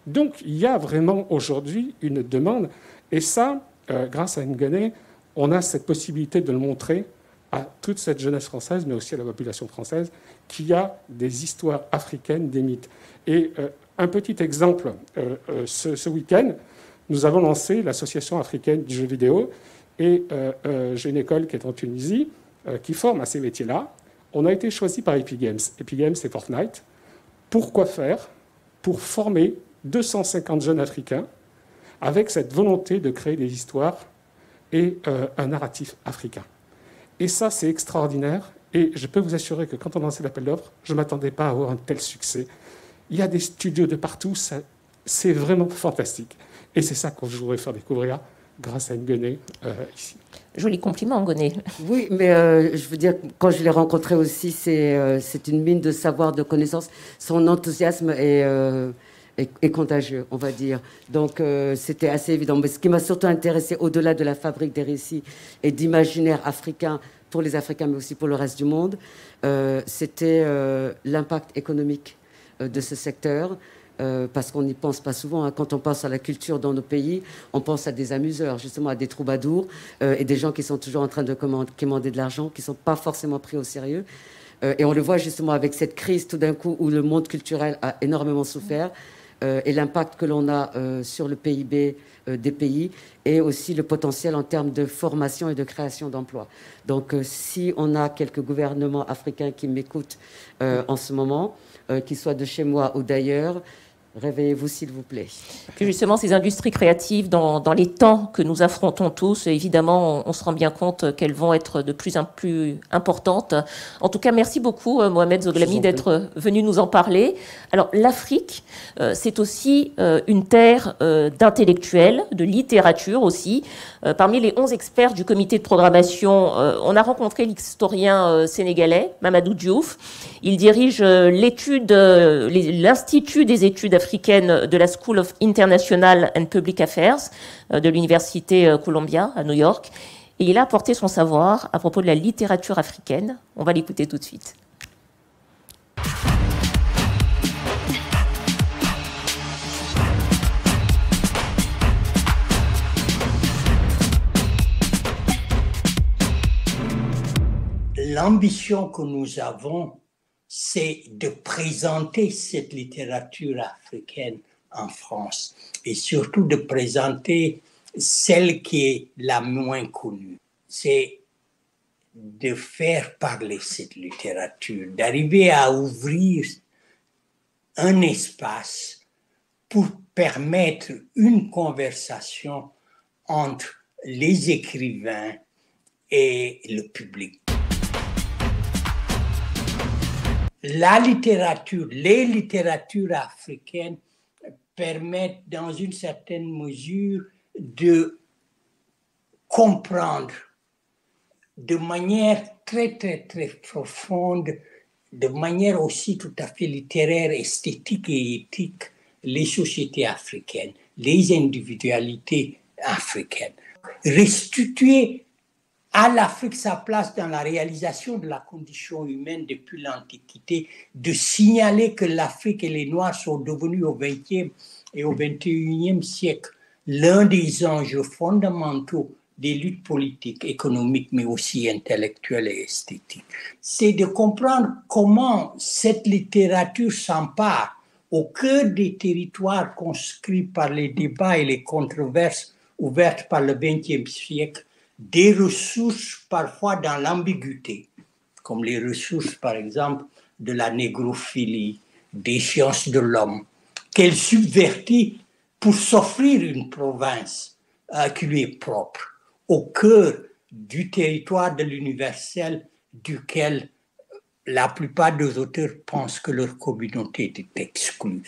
Donc, il y a vraiment aujourd'hui une demande. Et ça, grâce à Ngoné, on a cette possibilité de le montrer à toute cette jeunesse française, mais aussi à la population française, qu'il y a des histoires africaines, des mythes. Et un petit exemple, ce week-end, nous avons lancé l'Association africaine du jeu vidéo, et j'ai une école qui est en Tunisie, qui forme à ces métiers-là. On a été choisi par Epic Games. Epic Games, c'est Fortnite. Pourquoi faire? Pour former 250 jeunes Africains avec cette volonté de créer des histoires et un narratif africain. Et ça, c'est extraordinaire. Et je peux vous assurer que quand on a lancé l'appel d'offres, je ne m'attendais pas à avoir un tel succès. Il y a des studios de partout, c'est vraiment fantastique. Et c'est ça que je voudrais faire découvrir grâce à Ngoné ici. Joli compliment, Ngoné. Oui, mais je veux dire, quand je l'ai rencontré aussi, c'est une mine de savoir, de connaissances. Son enthousiasme est et contagieux, on va dire. Donc, c'était assez évident. Mais ce qui m'a surtout intéressé, au-delà de la fabrique des récits et d'imaginaire africain, pour les Africains, mais aussi pour le reste du monde, c'était l'impact économique de ce secteur. Parce qu'on n'y pense pas souvent. Hein. Quand on pense à la culture dans nos pays, on pense à des amuseurs, justement à des troubadours et des gens qui sont toujours en train de quémander de l'argent, qui ne sont pas forcément pris au sérieux. Et on le voit justement avec cette crise tout d'un coup où le monde culturel a énormément souffert et l'impact que l'on a sur le PIB des pays et aussi le potentiel en termes de formation et de création d'emplois. Donc si on a quelques gouvernements africains qui m'écoutent en ce moment, qu'ils soient de chez moi ou d'ailleurs, réveillez-vous, s'il vous plaît. Puis justement, ces industries créatives, dans les temps que nous affrontons tous, évidemment, on se rend bien compte qu'elles vont être de plus en plus importantes. En tout cas, merci beaucoup, Mohamed Zoglami, d'être venu nous en parler. Alors, l'Afrique, c'est aussi une terre d'intellectuels, de littérature aussi. Parmi les 11 experts du comité de programmation, on a rencontré l'historien sénégalais, Mamadou Diouf. Il dirige l'Institut des études africaines de la School of International and Public Affairs de l'Université Columbia à New York. Et il a apporté son savoir à propos de la littérature africaine. On va l'écouter tout de suite. L'ambition que nous avons, c'est de présenter cette littérature africaine en France et surtout de présenter celle qui est la moins connue. C'est de faire parler cette littérature, d'arriver à ouvrir un espace pour permettre une conversation entre les écrivains et le public. La littérature, les littératures africaines permettent dans une certaine mesure de comprendre de manière très, très, très profonde, de manière aussi tout à fait littéraire, esthétique et éthique, les sociétés africaines, les individualités africaines. Restituer à l'Afrique sa place dans la réalisation de la condition humaine depuis l'Antiquité, de signaler que l'Afrique et les Noirs sont devenus au XXe et au XXIe siècle l'un des enjeux fondamentaux des luttes politiques, économiques, mais aussi intellectuelles et esthétiques. C'est de comprendre comment cette littérature s'empare au cœur des territoires conscrits par les débats et les controverses ouvertes par le XXe siècle, des ressources parfois dans l'ambiguïté, comme les ressources par exemple de la négrophilie, des sciences de l'homme, qu'elle subvertit pour s'offrir une province qui lui est propre, au cœur du territoire de l'universel duquel la plupart des auteurs pensent que leur communauté est exclue.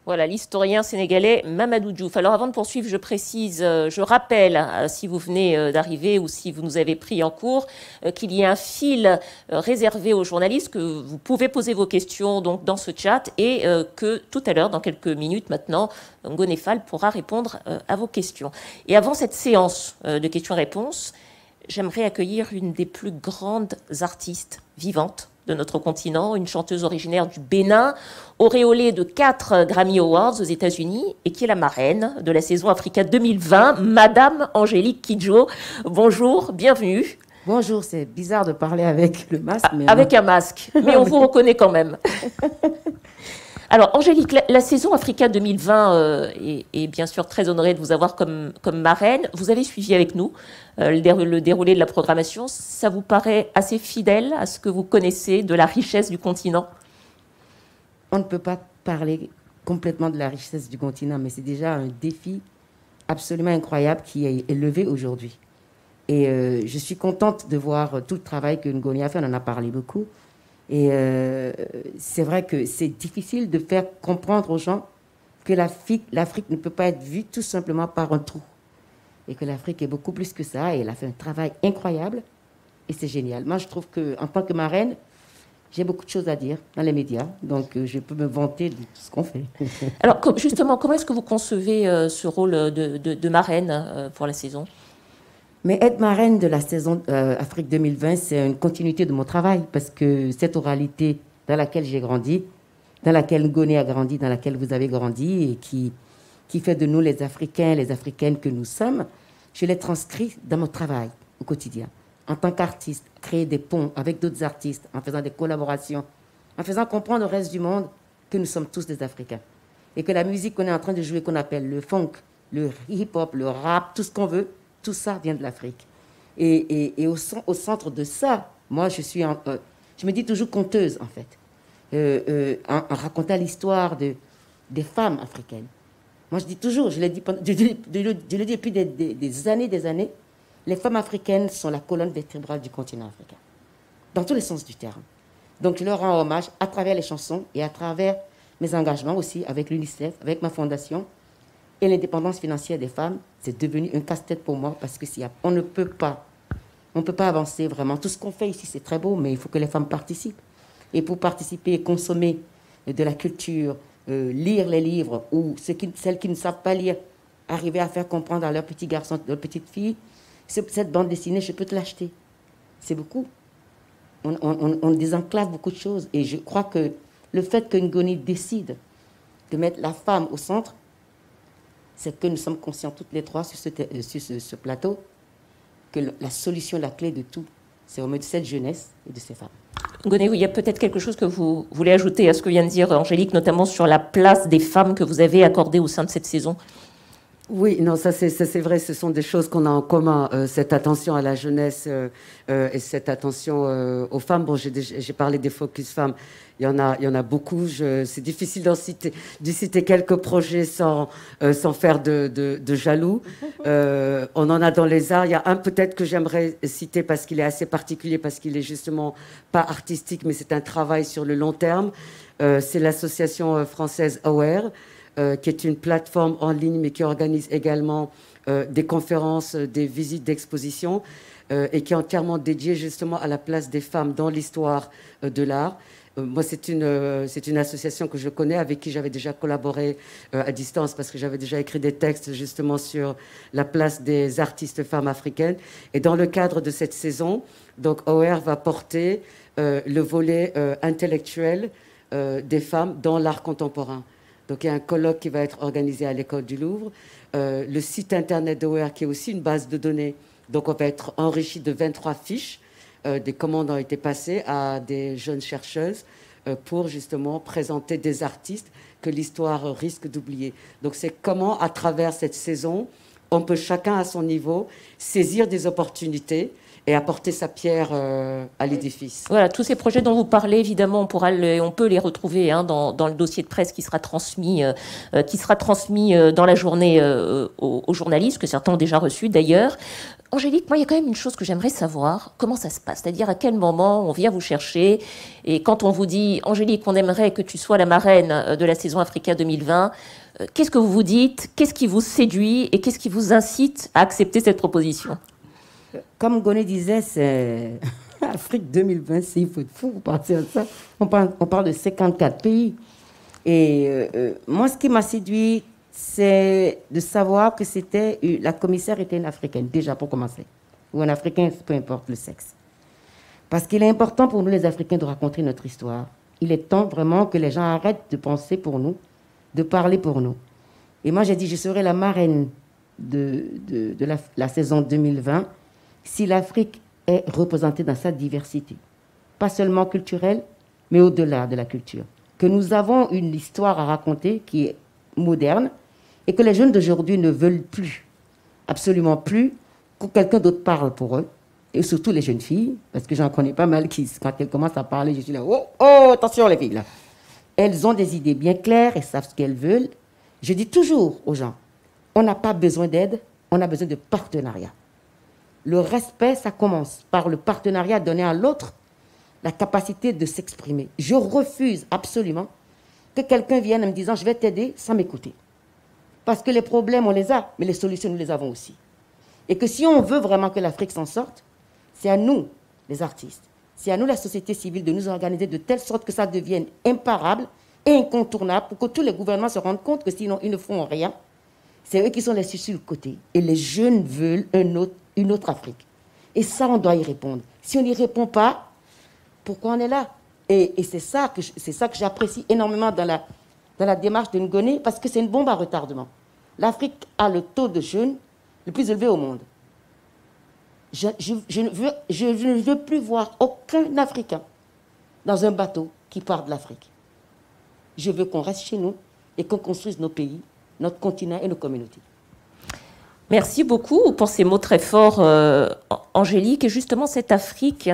Voilà, l'historien sénégalais Mamadou Diouf. Alors avant de poursuivre, je précise, je rappelle, si vous venez d'arriver ou si vous nous avez pris en cours, qu'il y a un fil réservé aux journalistes, que vous pouvez poser vos questions donc, dans ce chat et que tout à l'heure, dans quelques minutes maintenant, Ngonefal pourra répondre à vos questions. Et avant cette séance de questions-réponses, j'aimerais accueillir une des plus grandes artistes vivantes de notre continent, une chanteuse originaire du Bénin, auréolée de 4 Grammy Awards aux États-Unis et qui est la marraine de la saison Africa 2020, Madame Angélique Kidjo. Bonjour, bienvenue. Bonjour, c'est bizarre de parler avec le masque. Mais avec un masque, mais on vous reconnaît quand même. Alors, Angélique, la saison Africa 2020 est bien sûr très honorée de vous avoir comme marraine. Vous avez suivi avec nous le déroulé de la programmation. Ça vous paraît assez fidèle à ce que vous connaissez de la richesse du continent? On ne peut pas parler complètement de la richesse du continent, mais c'est déjà un défi absolument incroyable qui est élevé aujourd'hui. Et je suis contente de voir tout le travail que Ngoni a fait, on en a parlé beaucoup. Et c'est vrai que c'est difficile de faire comprendre aux gens que l'Afrique ne peut pas être vue tout simplement par un trou. Et que l'Afrique est beaucoup plus que ça. Et elle a fait un travail incroyable. et c'est génial. Moi, je trouve qu'en tant que marraine, j'ai beaucoup de choses à dire dans les médias, donc je peux me vanter de tout ce qu'on fait. Alors, justement, comment est-ce que vous concevez ce rôle de marraine pour la saison? Mais être marraine de la saison Afrique 2020, c'est une continuité de mon travail, parce que cette oralité dans laquelle j'ai grandi, dans laquelle Ngoné a grandi, dans laquelle vous avez grandi, et qui fait de nous les Africains, les Africaines que nous sommes, je l'ai transcrit dans mon travail au quotidien. En tant qu'artiste, créer des ponts avec d'autres artistes, en faisant des collaborations, en faisant comprendre au reste du monde que nous sommes tous des Africains. Et que la musique qu'on est en train de jouer, qu'on appelle le funk, le hip-hop, le rap, tout ce qu'on veut, tout ça vient de l'Afrique. Et au centre de ça, moi, je me dis toujours conteuse, en fait, en racontant l'histoire des femmes africaines. Moi, je dis toujours, je le dis depuis des années, les femmes africaines sont la colonne vertébrale du continent africain, dans tous les sens du terme. Donc, je leur rends hommage à travers les chansons et à travers mes engagements aussi avec l'UNICEF, avec ma fondation. Et l'indépendance financière des femmes, c'est devenu un casse-tête pour moi parce que on ne peut pas avancer vraiment. Tout ce qu'on fait ici, c'est très beau, mais il faut que les femmes participent. Et pour participer et consommer de la culture, lire les livres, ou celles qui ne savent pas lire, arriver à faire comprendre à leurs petits garçons, leurs petites filles, cette bande dessinée, je peux te l'acheter. C'est beaucoup. On désenclave beaucoup de choses. Et je crois que le fait que Ngoné décide de mettre la femme au centre, c'est que nous sommes conscients toutes les trois sur ce plateau que la solution, la clé de tout, c'est au milieu de cette jeunesse et de ces femmes. Ngoné, il y a peut-être quelque chose que vous voulez ajouter à ce que vient de dire Angélique, notamment sur la place des femmes que vous avez accordée au sein de cette saison. Oui, non, ça c'est vrai, ce sont des choses qu'on a en commun, cette attention à la jeunesse et cette attention aux femmes. Bon, j'ai parlé des focus femmes, il y en a beaucoup. C'est difficile de citer quelques projets sans faire de jaloux. On en a dans les arts. Il y a un peut-être que j'aimerais citer parce qu'il est assez particulier, parce qu'il est justement pas artistique, mais c'est un travail sur le long terme. C'est l'association française Aware, qui est une plateforme en ligne, mais qui organise également des conférences, des visites d'exposition, et qui est entièrement dédiée justement à la place des femmes dans l'histoire de l'art. Moi, c'est une association que je connais, avec qui j'avais déjà collaboré à distance, parce que j'avais déjà écrit des textes justement sur la place des artistes femmes africaines. Et dans le cadre de cette saison, donc OR va porter le volet intellectuel des femmes dans l'art contemporain. Donc, il y a un colloque qui va être organisé à l'École du Louvre. Le site internet d'OR, qui est aussi une base de données. Donc, on va être enrichi de 23 fiches. Des commandes ont été passées à des jeunes chercheuses pour justement présenter des artistes que l'histoire risque d'oublier. Donc, c'est comment, à travers cette saison, on peut chacun à son niveau saisir des opportunités et apporter sa pierre à l'édifice. Voilà, tous ces projets dont vous parlez, évidemment, on peut les retrouver dans le dossier de presse qui sera transmis dans la journée aux journalistes, que certains ont déjà reçus d'ailleurs. Angélique, moi, il y a quand même une chose que j'aimerais savoir. Comment ça se passe? C'est-à-dire, à quel moment on vient vous chercher? Et quand on vous dit, Angélique, on aimerait que tu sois la marraine de la saison Africa 2020, qu'est-ce que vous vous dites? Qu'est-ce qui vous séduit? Et qu'est-ce qui vous incite à accepter cette proposition? Comme Ngoné disait, c'est Afrique 2020, c'est il faut être fou pour partir de ça. On parle de 54 pays. Et moi, ce qui m'a séduit, c'est de savoir que la commissaire était une Africaine, déjà pour commencer. Ou un Africain, peu importe le sexe. Parce qu'il est important pour nous, les Africains, de raconter notre histoire. Il est temps vraiment que les gens arrêtent de penser pour nous, de parler pour nous. Et moi, j'ai dit, je serai la marraine de la saison 2020 si l'Afrique est représentée dans sa diversité. Pas seulement culturelle, mais au-delà de la culture. Que nous avons une histoire à raconter qui est moderne et que les jeunes d'aujourd'hui ne veulent plus, absolument plus, que quelqu'un d'autre parle pour eux. Et surtout les jeunes filles, parce que j'en connais pas mal qui, quand elles commencent à parler, je suis là, oh, attention les filles, là. Elles ont des idées bien claires, elles savent ce qu'elles veulent. Je dis toujours aux gens, on n'a pas besoin d'aide, on a besoin de partenariat. Le respect, ça commence par le partenariat donné à l'autre, la capacité de s'exprimer. Je refuse absolument que quelqu'un vienne en me disant « je vais t'aider » sans m'écouter. Parce que les problèmes, on les a, mais les solutions, nous les avons aussi. Et que si on veut vraiment que l'Afrique s'en sorte, c'est à nous les artistes. C'est à nous, la société civile, de nous organiser de telle sorte que ça devienne imparable et incontournable pour que tous les gouvernements se rendent compte que sinon ils ne font rien. C'est eux qui sont laissés sur le côté. Et les jeunes veulent une autre Afrique. Et ça, on doit y répondre. Si on n'y répond pas, pourquoi on est là? Et c'est ça que j'apprécie énormément dans la démarche de Ngoné, parce que c'est une bombe à retardement. L'Afrique a le taux de jeunes le plus élevé au monde. Je ne veux plus voir aucun Africain dans un bateau qui part de l'Afrique. Je veux qu'on reste chez nous et qu'on construise nos pays, notre continent et nos communautés. Merci beaucoup pour ces mots très forts, Angélique. Et justement, cette Afrique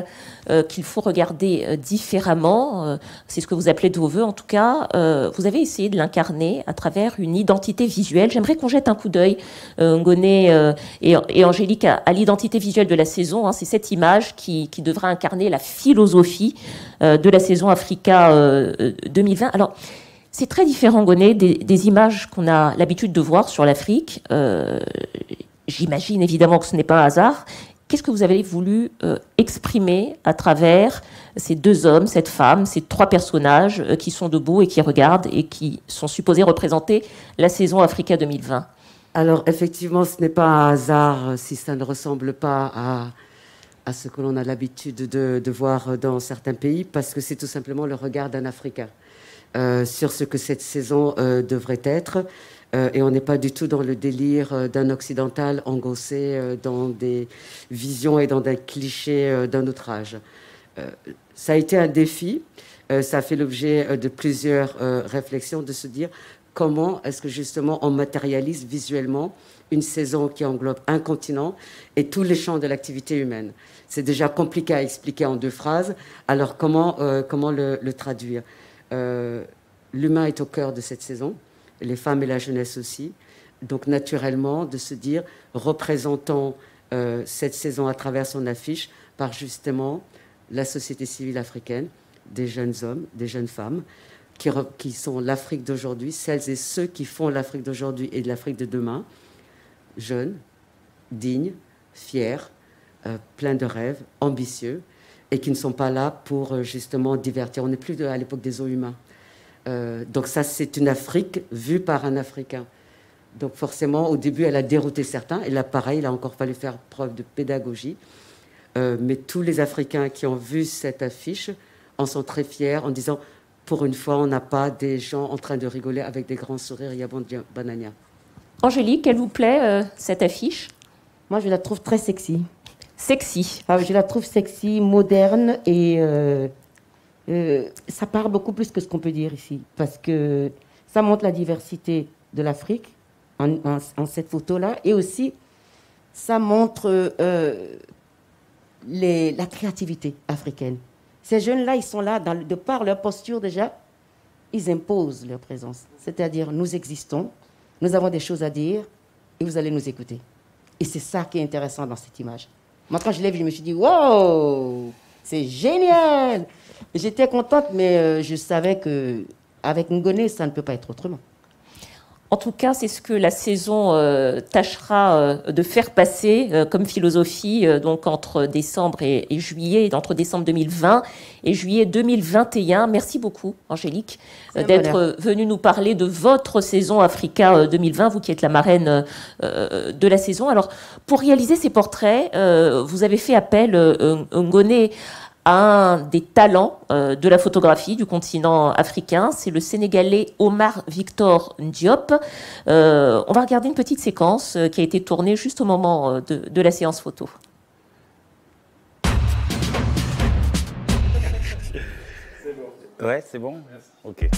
qu'il faut regarder différemment, c'est ce que vous appelez de vos voeux en tout cas, vous avez essayé de l'incarner à travers une identité visuelle. J'aimerais qu'on jette un coup d'œil, Ngoné et Angélique, à l'identité visuelle de la saison. Hein. C'est cette image qui devra incarner la philosophie de la saison Africa 2020. Alors, c'est très différent, Ngoné, des images qu'on a l'habitude de voir sur l'Afrique. J'imagine évidemment que ce n'est pas un hasard. Qu'est-ce que vous avez voulu exprimer à travers ces deux hommes, cette femme, ces trois personnages qui sont debout et qui regardent et qui sont supposés représenter la saison Africa 2020 ? Alors, effectivement, ce n'est pas un hasard si ça ne ressemble pas à ce que l'on a l'habitude de voir dans certains pays, parce que c'est tout simplement le regard d'un Africain. Sur ce que cette saison devrait être. Et on n'est pas du tout dans le délire d'un occidental engoncé dans des visions et dans des clichés d'un autre âge. Ça a été un défi. Ça a fait l'objet de plusieurs réflexions, de se dire comment est-ce que justement on matérialise visuellement une saison qui englobe un continent et tous les champs de l'activité humaine. C'est déjà compliqué à expliquer en 2 phrases. Alors comment le traduire ? L'humain est au cœur de cette saison, les femmes et la jeunesse aussi. Donc naturellement, de se dire, représentons cette saison à travers son affiche par justement la société civile africaine, des jeunes hommes, des jeunes femmes, qui sont l'Afrique d'aujourd'hui, celles et ceux qui font l'Afrique d'aujourd'hui et de l'Afrique de demain, jeunes, dignes, fiers, pleins de rêves, ambitieux, et qui ne sont pas là pour justement divertir. On n'est plus à l'époque des zoos humains. Donc ça, c'est une Afrique vue par un Africain. Donc forcément, au début, elle a dérouté certains. Et là, pareil, il a encore fallu faire preuve de pédagogie. Mais tous les Africains qui ont vu cette affiche en sont très fiers, en disant, pour une fois, on n'a pas des gens en train de rigoler avec des grands sourires. Yabon Banania. Angélique, elle vous plaît, cette affiche ? Moi, je la trouve très sexy. Sexy. Je la trouve sexy, moderne et ça parle beaucoup plus que ce qu'on peut dire ici, parce que ça montre la diversité de l'Afrique en cette photo-là, et aussi ça montre la créativité africaine. Ces jeunes-là, ils sont là, de par leur posture déjà, ils imposent leur présence. C'est-à-dire, nous existons, nous avons des choses à dire, et vous allez nous écouter. Et c'est ça qui est intéressant dans cette image. Moi, quand je l'ai vu, je me suis dit, wow, c'est génial. J'étais contente, mais je savais qu'avec Ngoné, ça ne peut pas être autrement. En tout cas, c'est ce que la saison tâchera de faire passer comme philosophie donc entre décembre et juillet, entre décembre 2020 et juillet 2021. Merci beaucoup, Angélique, d'être venue nous parler de votre saison Africa 2020, vous qui êtes la marraine de la saison. Alors, pour réaliser ces portraits, vous avez fait appel, Ngoné, à un des talents de la photographie du continent africain, c'est le Sénégalais Omar Victor Diop. On va regarder une petite séquence qui a été tournée juste au moment de la séance photo. C'est bon. Ouais, c'est bon ? Ok.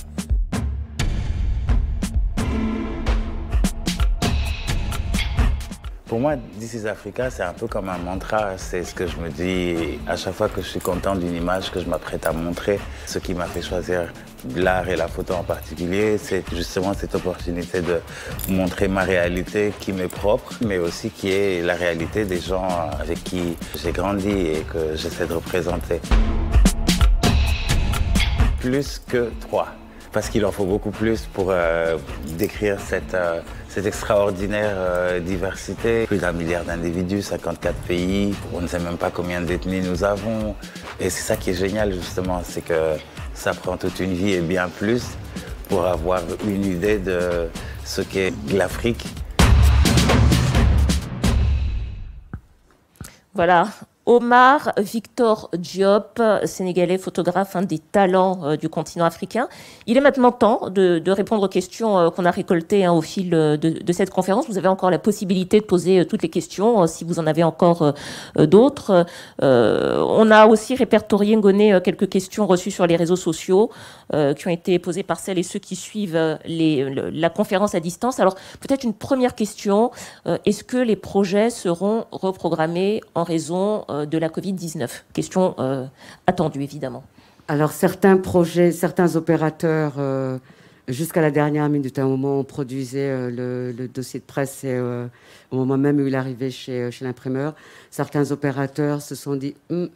Pour moi, This is Africa, c'est un peu comme un mantra. C'est ce que je me dis à chaque fois que je suis content d'une image que je m'apprête à montrer. Ce qui m'a fait choisir l'art et la photo en particulier, c'est justement cette opportunité de montrer ma réalité qui m'est propre, mais aussi qui est la réalité des gens avec qui j'ai grandi et que j'essaie de représenter. Plus que 3. Parce qu'il en faut beaucoup plus pour décrire cette extraordinaire diversité. Plus d'1 milliard d'individus, 54 pays, on ne sait même pas combien d'ethnies nous avons. Et c'est ça qui est génial justement, c'est que ça prend toute une vie et bien plus pour avoir une idée de ce qu'est l'Afrique. Voilà, Omar Victor Diop, sénégalais, photographe, un des talents du continent africain. Il est maintenant temps de répondre aux questions qu'on a récoltées au fil de cette conférence. Vous avez encore la possibilité de poser toutes les questions, si vous en avez encore d'autres. On a aussi répertorié, Ngoné, quelques questions reçues sur les réseaux sociaux qui ont été posées par celles et ceux qui suivent la conférence à distance. Alors, peut-être une première question. Est-ce que les projets seront reprogrammés en raison de la Covid-19? Question attendue, évidemment. Alors, certains projets, certains opérateurs, jusqu'à la dernière minute, à un moment où on produisait le dossier de presse, et au moment même où il arrivait chez l'imprimeur, certains opérateurs se sont dit on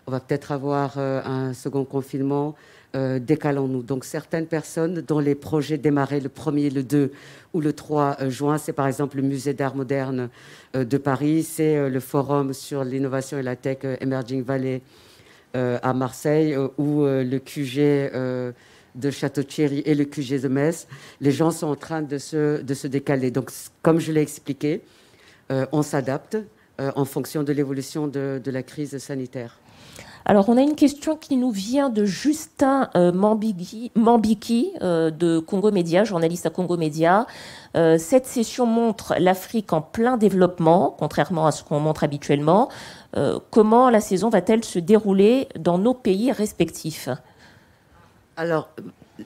va peut-être avoir un second confinement, décalons-nous. Donc, certaines personnes dont les projets démarraient le 1er, le 2 ou le 3 juin, c'est par exemple le Musée d'art moderne de Paris, c'est le Forum sur l'innovation et la tech Emerging Valley à Marseille, ou le QG de Château-Thierry et le QG de Metz. Les gens sont en train de se décaler. Donc, comme je l'ai expliqué, on s'adapte en fonction de l'évolution de la crise sanitaire. Alors, on a une question qui nous vient de Justin Mambiki de Congo Média, journaliste à Congo Média. Cette session montre l'Afrique en plein développement, contrairement à ce qu'on montre habituellement. Comment la saison va-t-elle se dérouler dans nos pays respectifs? Alors,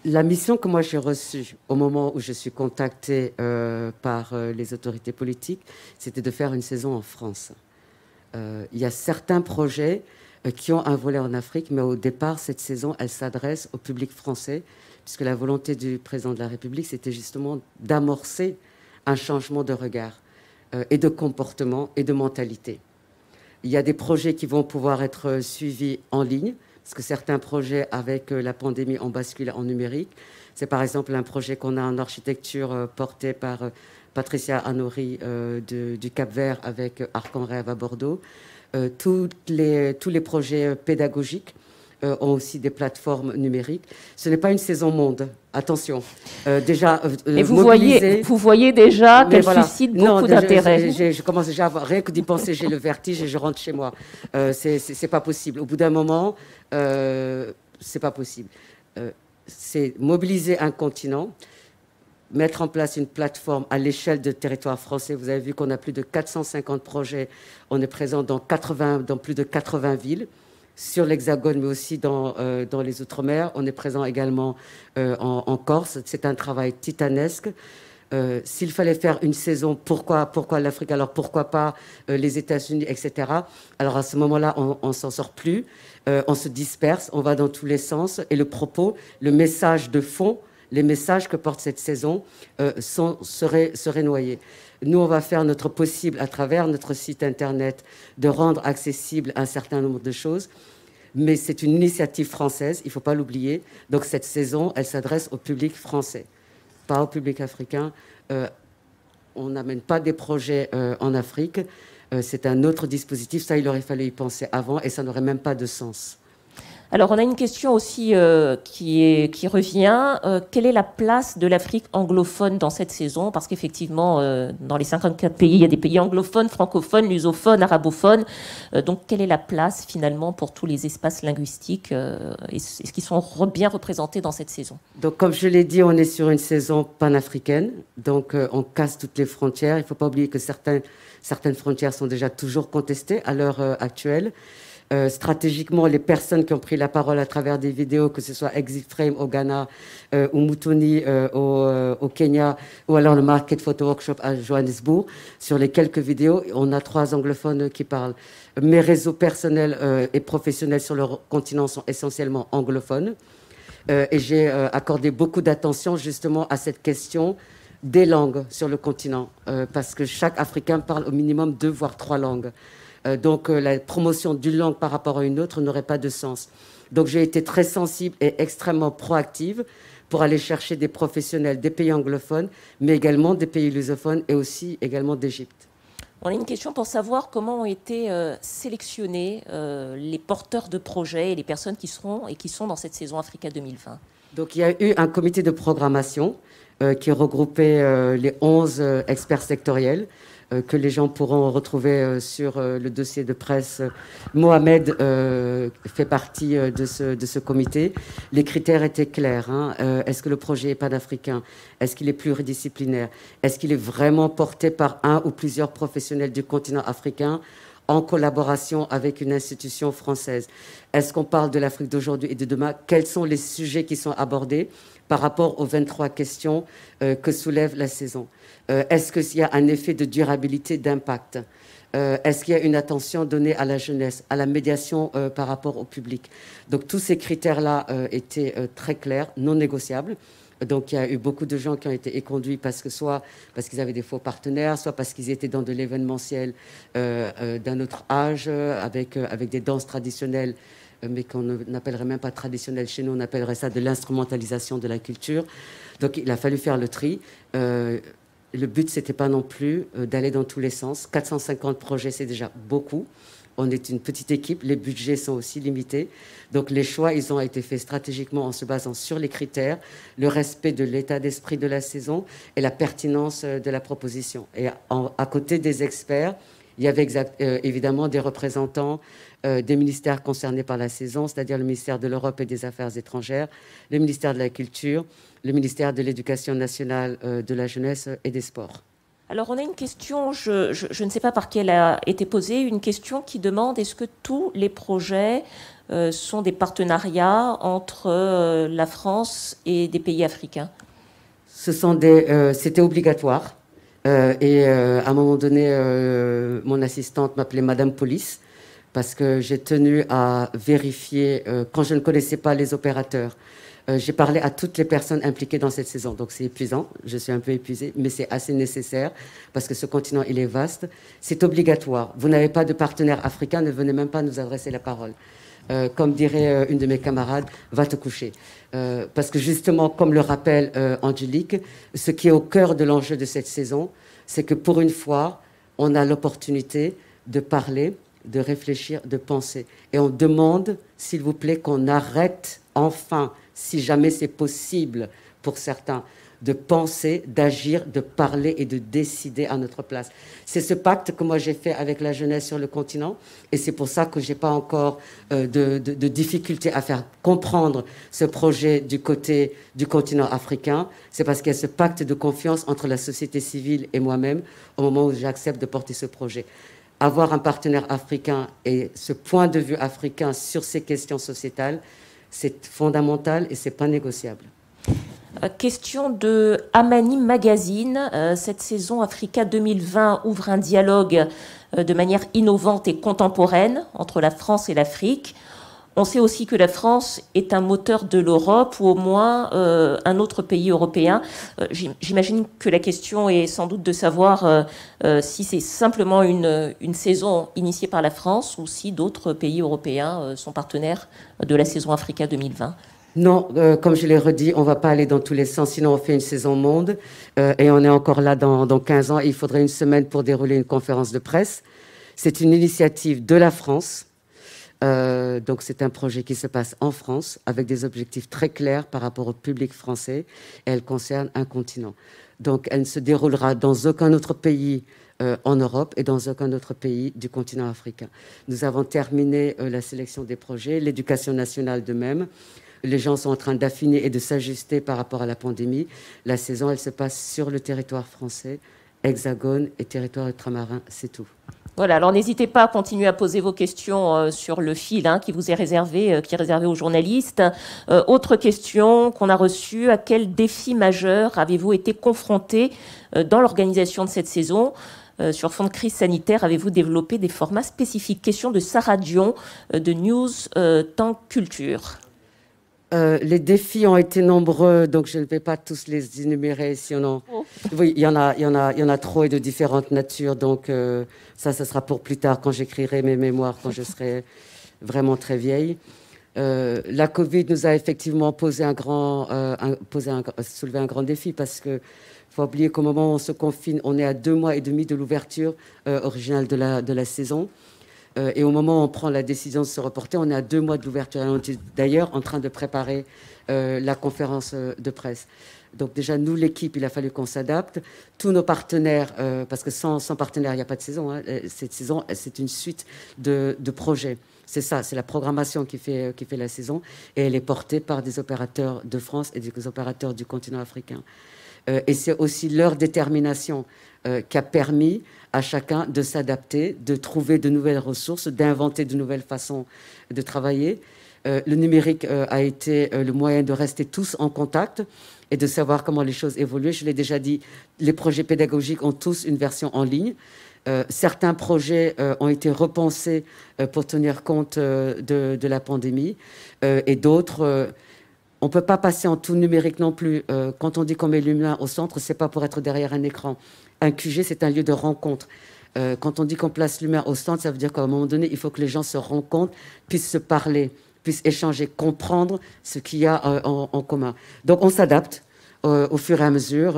la mission que moi j'ai reçue au moment où je suis contactée par les autorités politiques, c'était de faire une saison en France. Il y a certains projets qui ont un volet en Afrique, mais au départ, cette saison, elle s'adresse au public français, puisque la volonté du président de la République, c'était justement d'amorcer un changement de regard et de comportement et de mentalité. Il y a des projets qui vont pouvoir être suivis en ligne, parce que certains projets, avec la pandémie, ont basculé en numérique. C'est par exemple un projet qu'on a en architecture porté par Patricia Anouri du Cap-Vert avec Arc en Rêve à Bordeaux. Tous les projets pédagogiques ont aussi des plateformes numériques. Ce n'est pas une saison monde, attention. Déjà, mais vous voyez déjà qu'elle suscite beaucoup d'intérêt. Je commence déjà à avoir, rien que d'y penser, j'ai le vertige et je rentre chez moi. C'est pas possible. Au bout d'un moment, c'est pas possible. C'est mobiliser un continent, mettre en place une plateforme à l'échelle de territoire français. Vous avez vu qu'on a plus de 450 projets. On est présent dans plus de 80 villes, sur l'Hexagone, mais aussi dans les Outre-mer. On est présent également en Corse. C'est un travail titanesque. S'il fallait faire une saison, pourquoi l'Afrique? Alors pourquoi pas les États-Unis, etc. Alors à ce moment-là, on s'en sort plus. On se disperse, on va dans tous les sens. Et le propos, le message de fond, les messages que porte cette saison seraient noyés. Nous, on va faire notre possible à travers notre site internet de rendre accessible un certain nombre de choses. Mais c'est une initiative française, il ne faut pas l'oublier. Donc cette saison, elle s'adresse au public français, pas au public africain. On n'amène pas des projets en Afrique. C'est un autre dispositif. Ça, il aurait fallu y penser avant et ça n'aurait même pas de sens. Alors, on a une question aussi qui revient. Quelle est la place de l'Afrique anglophone dans cette saison? Parce qu'effectivement, dans les 54 pays, il y a des pays anglophones, francophones, lusophones, arabophones. Donc, quelle est la place, finalement, pour tous les espaces linguistiques? Est-ce qu'ils sont bien représentés dans cette saison? Donc, comme je l'ai dit, on est sur une saison panafricaine. Donc, on casse toutes les frontières. Il ne faut pas oublier que certaines frontières sont déjà toujours contestées à l'heure actuelle. Stratégiquement, les personnes qui ont pris la parole à travers des vidéos, que ce soit Exit Frame au Ghana, ou Mutoni au Kenya, ou alors le Market Photo Workshop à Johannesburg, sur les quelques vidéos, on a 3 anglophones qui parlent. Mes réseaux personnels et professionnels sur le continent sont essentiellement anglophones. Et j'ai accordé beaucoup d'attention justement à cette question des langues sur le continent, parce que chaque Africain parle au minimum 2 voire 3 langues. Donc la promotion d'une langue par rapport à une autre n'aurait pas de sens. Donc j'ai été très sensible et extrêmement proactive pour aller chercher des professionnels des pays anglophones, mais également des pays lusophones et aussi également d'Égypte. On a une question pour savoir comment ont été sélectionnés les porteurs de projets et les personnes qui seront et qui sont dans cette saison Africa 2020. Donc il y a eu un comité de programmation qui regroupait les 11 experts sectoriels que les gens pourront retrouver sur le dossier de presse. Mohamed fait partie de ce comité. Les critères étaient clairs. Est-ce que le projet est panafricain? Est-ce qu'il est pluridisciplinaire? Est-ce qu'il est vraiment porté par un ou plusieurs professionnels du continent africain en collaboration avec une institution française? Est-ce qu'on parle de l'Afrique d'aujourd'hui et de demain? Quels sont les sujets qui sont abordés par rapport aux 23 questions que soulève la saison? Est-ce qu'il y a un effet de durabilité, d'impact? Est-ce qu'il y a une attention donnée à la jeunesse, à la médiation par rapport au public? Donc tous ces critères-là étaient très clairs, non négociables. Donc il y a eu beaucoup de gens qui ont été éconduits soit parce qu'ils avaient des faux partenaires, soit parce qu'ils étaient dans de l'événementiel d'un autre âge, avec des danses traditionnelles, mais qu'on n'appellerait même pas traditionnelles chez nous, on appellerait ça de l'instrumentalisation de la culture. Donc il a fallu faire le tri. Le but, ce n'était pas non plus d'aller dans tous les sens. 450 projets, c'est déjà beaucoup. On est une petite équipe, les budgets sont aussi limités. Donc les choix, ils ont été faits stratégiquement en se basant sur les critères, le respect de l'état d'esprit de la saison et la pertinence de la proposition. Et à côté des experts, il y avait évidemment des représentants des ministères concernés par la saison, c'est-à-dire le ministère de l'Europe et des Affaires étrangères, le ministère de la Culture, le ministère de l'Éducation nationale, de la jeunesse et des sports. Alors on a une question, je ne sais pas par qui elle a été posée, une question qui demande est-ce que tous les projets sont des partenariats entre la France et des pays africains? C'était obligatoire. Et à un moment donné, mon assistante m'appelait Madame Police parce que j'ai tenu à vérifier, quand je ne connaissais pas les opérateurs, j'ai parlé à toutes les personnes impliquées dans cette saison. Donc c'est épuisant, je suis un peu épuisée, mais c'est assez nécessaire parce que ce continent, il est vaste. C'est obligatoire. Vous n'avez pas de partenaire africain, ne venez même pas nous adresser la parole. Comme dirait une de mes camarades, va te coucher. Parce que justement, comme le rappelle Angélique, ce qui est au cœur de l'enjeu de cette saison, c'est que pour une fois, on a l'opportunité de parler, de réfléchir, de penser. Et on demande, s'il vous plaît, qu'on arrête enfin, si jamais c'est possible pour certains, de penser, d'agir, de parler et de décider à notre place. C'est ce pacte que moi j'ai fait avec la jeunesse sur le continent et c'est pour ça que je n'ai pas encore de difficulté à faire comprendre ce projet du côté du continent africain. C'est parce qu'il y a ce pacte de confiance entre la société civile et moi-même au moment où j'accepte de porter ce projet. Avoir un partenaire africain et ce point de vue africain sur ces questions sociétales, c'est fondamental et ce n'est pas négociable. Question de Amani Magazine. Cette saison Africa 2020 ouvre un dialogue de manière innovante et contemporaine entre la France et l'Afrique. On sait aussi que la France est un moteur de l'Europe ou au moins un autre pays européen. J'imagine que la question est sans doute de savoir si c'est simplement une saison initiée par la France ou si d'autres pays européens sont partenaires de la saison Africa 2020. Non, comme je l'ai redit, on ne va pas aller dans tous les sens, sinon on fait une saison monde et on est encore là dans 15 ans. Il faudrait une semaine pour dérouler une conférence de presse. C'est une initiative de la France, donc c'est un projet qui se passe en France avec des objectifs très clairs par rapport au public français et elle concerne un continent. Donc elle ne se déroulera dans aucun autre pays en Europe et dans aucun autre pays du continent africain. Nous avons terminé la sélection des projets, l'éducation nationale de même. Les gens sont en train d'affiner et de s'ajuster par rapport à la pandémie. La saison, elle se passe sur le territoire français, hexagone et territoire ultramarin, c'est tout. Voilà, alors n'hésitez pas à continuer à poser vos questions sur le fil qui vous est réservé, qui est réservé aux journalistes. Autre question qu'on a reçue, à quel défi majeur avez-vous été confronté dans l'organisation de cette saison ? Sur fond de crise sanitaire, avez-vous développé des formats spécifiques ? Question de Sarah Dion de News Temps Culture. Les défis ont été nombreux, donc je ne vais pas tous les énumérer. Oui, il y en a trop et de différentes natures. Donc ça sera pour plus tard, quand j'écrirai mes mémoires, quand je serai vraiment très vieille. La Covid nous a effectivement soulevé un grand défi parce que faut pas oublier qu'au moment où on se confine, on est à 2 mois et demi de l'ouverture originale de la saison. Et au moment où on prend la décision de se reporter, on est à 2 mois de l'ouverture. On est d'ailleurs en train de préparer la conférence de presse. Donc déjà, nous, l'équipe, il a fallu qu'on s'adapte. Tous nos partenaires, parce que sans partenaires, il n'y a pas de saison. Hein. Cette saison, c'est une suite de projets. C'est ça, c'est la programmation qui fait la saison. Et elle est portée par des opérateurs de France et des opérateurs du continent africain. Et c'est aussi leur détermination qui a permis à chacun de s'adapter, de trouver de nouvelles ressources, d'inventer de nouvelles façons de travailler. Le numérique a été le moyen de rester tous en contact et de savoir comment les choses évoluent. Je l'ai déjà dit, les projets pédagogiques ont tous une version en ligne. Certains projets ont été repensés pour tenir compte de la pandémie et d'autres... on ne peut pas passer en tout numérique non plus. Quand on dit qu'on met l'humain au centre, ce n'est pas pour être derrière un écran. Un QG, c'est un lieu de rencontre. Quand on dit qu'on place l'humain au centre, ça veut dire qu'à un moment donné, il faut que les gens se rencontrent, puissent se parler, puissent échanger, comprendre ce qu'il y a en commun. Donc on s'adapte au fur et à mesure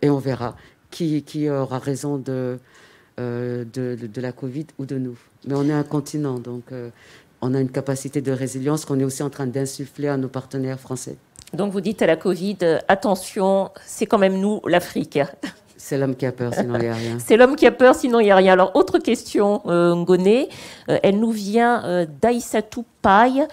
et on verra qui aura raison de la Covid ou de nous. Mais on est un continent, donc... on a une capacité de résilience qu'on est aussi en train d'insuffler à nos partenaires français. Donc vous dites à la Covid, attention, c'est quand même nous, l'Afrique. C'est l'homme qui a peur, sinon il n'y a rien. C'est l'homme qui a peur, sinon il n'y a rien. Alors, autre question, Ngoné, elle nous vient d'Aïssatou Paye,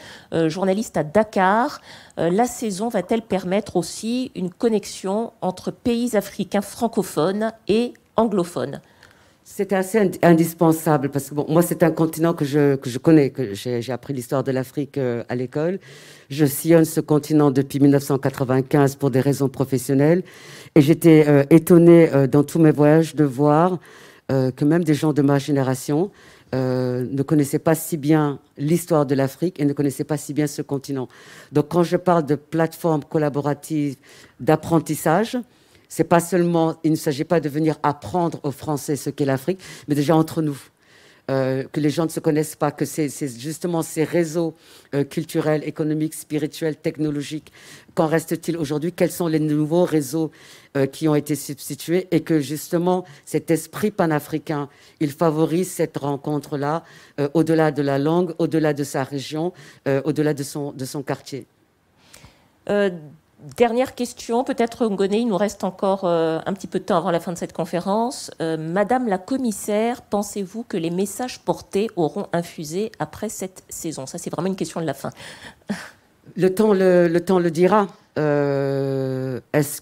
journaliste à Dakar. La saison va-t-elle permettre aussi une connexion entre pays africains francophones et anglophones ? C'était assez indispensable parce que bon, moi, c'est un continent que je connais, que j'ai appris l'histoire de l'Afrique à l'école. Je sillonne ce continent depuis 1995 pour des raisons professionnelles. Et j'étais étonnée dans tous mes voyages de voir que même des gens de ma génération ne connaissaient pas si bien l'histoire de l'Afrique et ne connaissaient pas si bien ce continent. Donc, quand je parle de plateforme collaborative d'apprentissage, c'est pas seulement, il ne s'agit pas de venir apprendre aux Français ce qu'est l'Afrique, mais déjà entre nous. Que les gens ne se connaissent pas, que c'est justement ces réseaux culturels, économiques, spirituels, technologiques. Qu'en reste-t-il aujourd'hui? Quels sont les nouveaux réseaux qui ont été substitués? Et que justement, cet esprit panafricain, il favorise cette rencontre-là, au-delà de la langue, au-delà de sa région, au-delà de son quartier. Dernière question, peut-être Ngoné, il nous reste encore un petit peu de temps avant la fin de cette conférence. Madame la commissaire, pensez-vous que les messages portés auront infusé après cette saison? Ça, c'est vraiment une question de la fin. Le temps le dira. Est-ce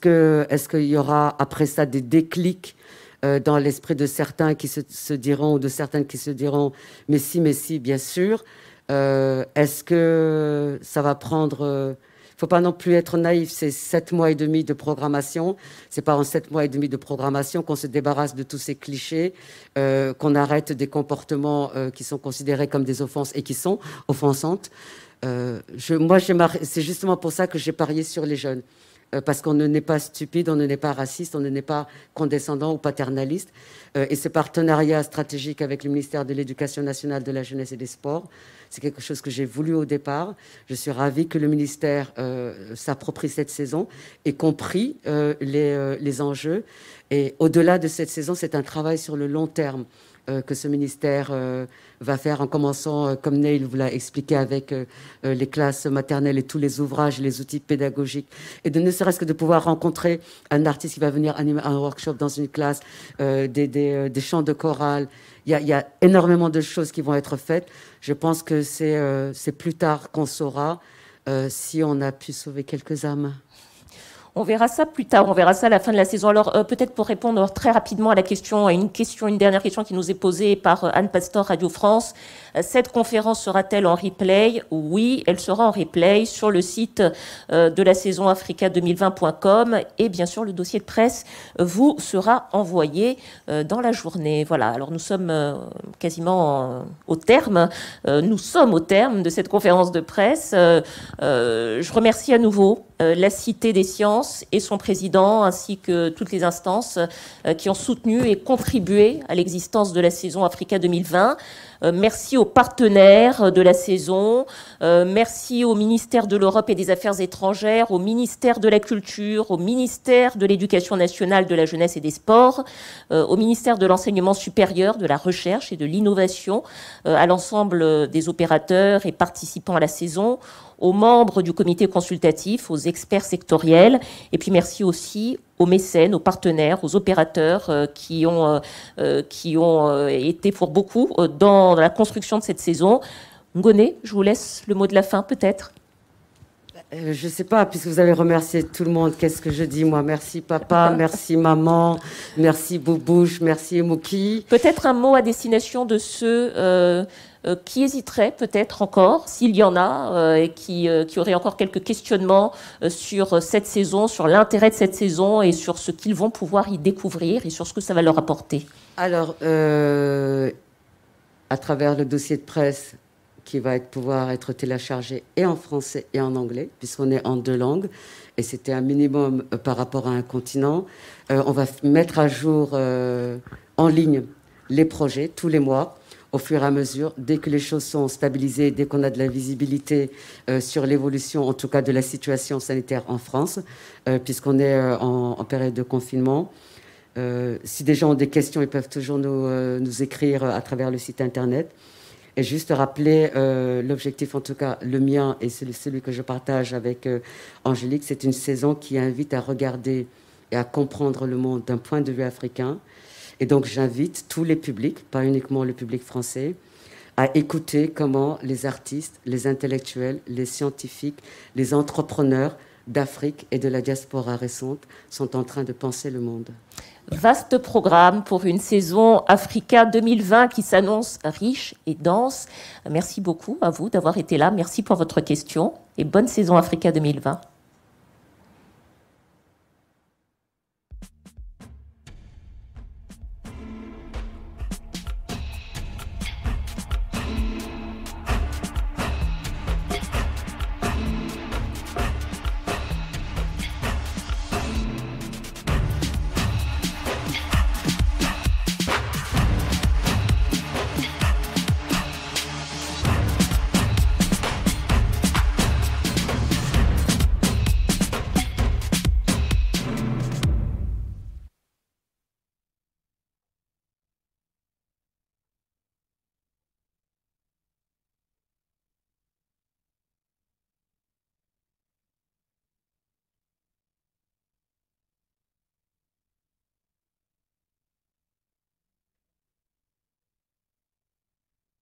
qu'il y aura après ça des déclics dans l'esprit de certains qui se diront, ou de certaines qui se diront « mais si, bien sûr ». Est-ce que ça va prendre... Il ne faut pas non plus être naïf, c'est 7 mois et demi de programmation. C'est pas en 7 mois et demi de programmation qu'on se débarrasse de tous ces clichés, qu'on arrête des comportements qui sont considérés comme des offenses et qui sont offensantes. C'est justement pour ça que j'ai parié sur les jeunes. Parce qu'on ne n'est pas stupide, on ne n'est pas raciste, on ne n'est pas condescendant ou paternaliste. Et ce partenariat stratégique avec le ministère de l'Éducation nationale, de la jeunesse et des sports, c'est quelque chose que j'ai voulu au départ. Je suis ravie que le ministère s'approprie cette saison et compris les enjeux. Et au-delà de cette saison, c'est un travail sur le long terme que ce ministère va faire en commençant, comme Neil vous l'a expliqué, avec les classes maternelles et tous les ouvrages, les outils pédagogiques, et de ne serait-ce que de pouvoir rencontrer un artiste qui va venir animer un workshop dans une classe, des chants de chorale. Il y a énormément de choses qui vont être faites. Je pense que c'est plus tard qu'on saura si on a pu sauver quelques âmes. On verra ça plus tard, on verra ça à la fin de la saison. Alors peut-être pour répondre très rapidement à une dernière question qui nous est posée par Anne Pastor, Radio France. Cette conférence sera-t-elle en replay? Oui, elle sera en replay sur le site de la saison africa2020.com et bien sûr le dossier de presse vous sera envoyé dans la journée. Voilà, alors nous sommes quasiment au terme. Nous sommes au terme de cette conférence de presse. Je remercie à nouveau la Cité des Sciences et son président, ainsi que toutes les instances qui ont soutenu et contribué à l'existence de la saison Africa 2020. Merci aux partenaires de la saison, merci au ministère de l'Europe et des Affaires étrangères, au ministère de la Culture, au ministère de l'Éducation nationale, de la jeunesse et des sports, au ministère de l'Enseignement supérieur, de la recherche et de l'innovation, à l'ensemble des opérateurs et participants à la saison, aux membres du comité consultatif, aux experts sectoriels, et puis merci aussi aux mécènes, aux partenaires, aux opérateurs qui ont été pour beaucoup dans la construction de cette saison. Ngoné, je vous laisse le mot de la fin peut-être. Je ne sais pas, puisque vous avez remercié tout le monde, qu'est-ce que je dis moi? Merci papa, merci maman, merci Boubouche, merci Mouki. Peut-être un mot à destination de ceux qui hésiteraient peut-être encore, s'il y en a, et qui auraient encore quelques questionnements sur cette saison, sur l'intérêt de cette saison et sur ce qu'ils vont pouvoir y découvrir et sur ce que ça va leur apporter. Alors, à travers le dossier de presse qui va pouvoir être téléchargé et en français et en anglais, puisqu'on est en 2 langues, et c'était un minimum par rapport à un continent. On va mettre à jour en ligne les projets tous les mois, au fur et à mesure, dès que les choses sont stabilisées, dès qu'on a de la visibilité sur l'évolution, en tout cas de la situation sanitaire en France, puisqu'on est en période de confinement. Si des gens ont des questions, ils peuvent toujours nous écrire à travers le site internet. Et juste rappeler l'objectif, en tout cas le mien et celui que je partage avec Angélique, c'est une saison qui invite à regarder et à comprendre le monde d'un point de vue africain. Et donc j'invite tous les publics, pas uniquement le public français, à écouter comment les artistes, les intellectuels, les scientifiques, les entrepreneurs d'Afrique et de la diaspora récente sont en train de penser le monde. Vaste programme pour une saison Africa 2020 qui s'annonce riche et dense. Merci beaucoup à vous d'avoir été là. Merci pour votre question et bonne saison Africa 2020.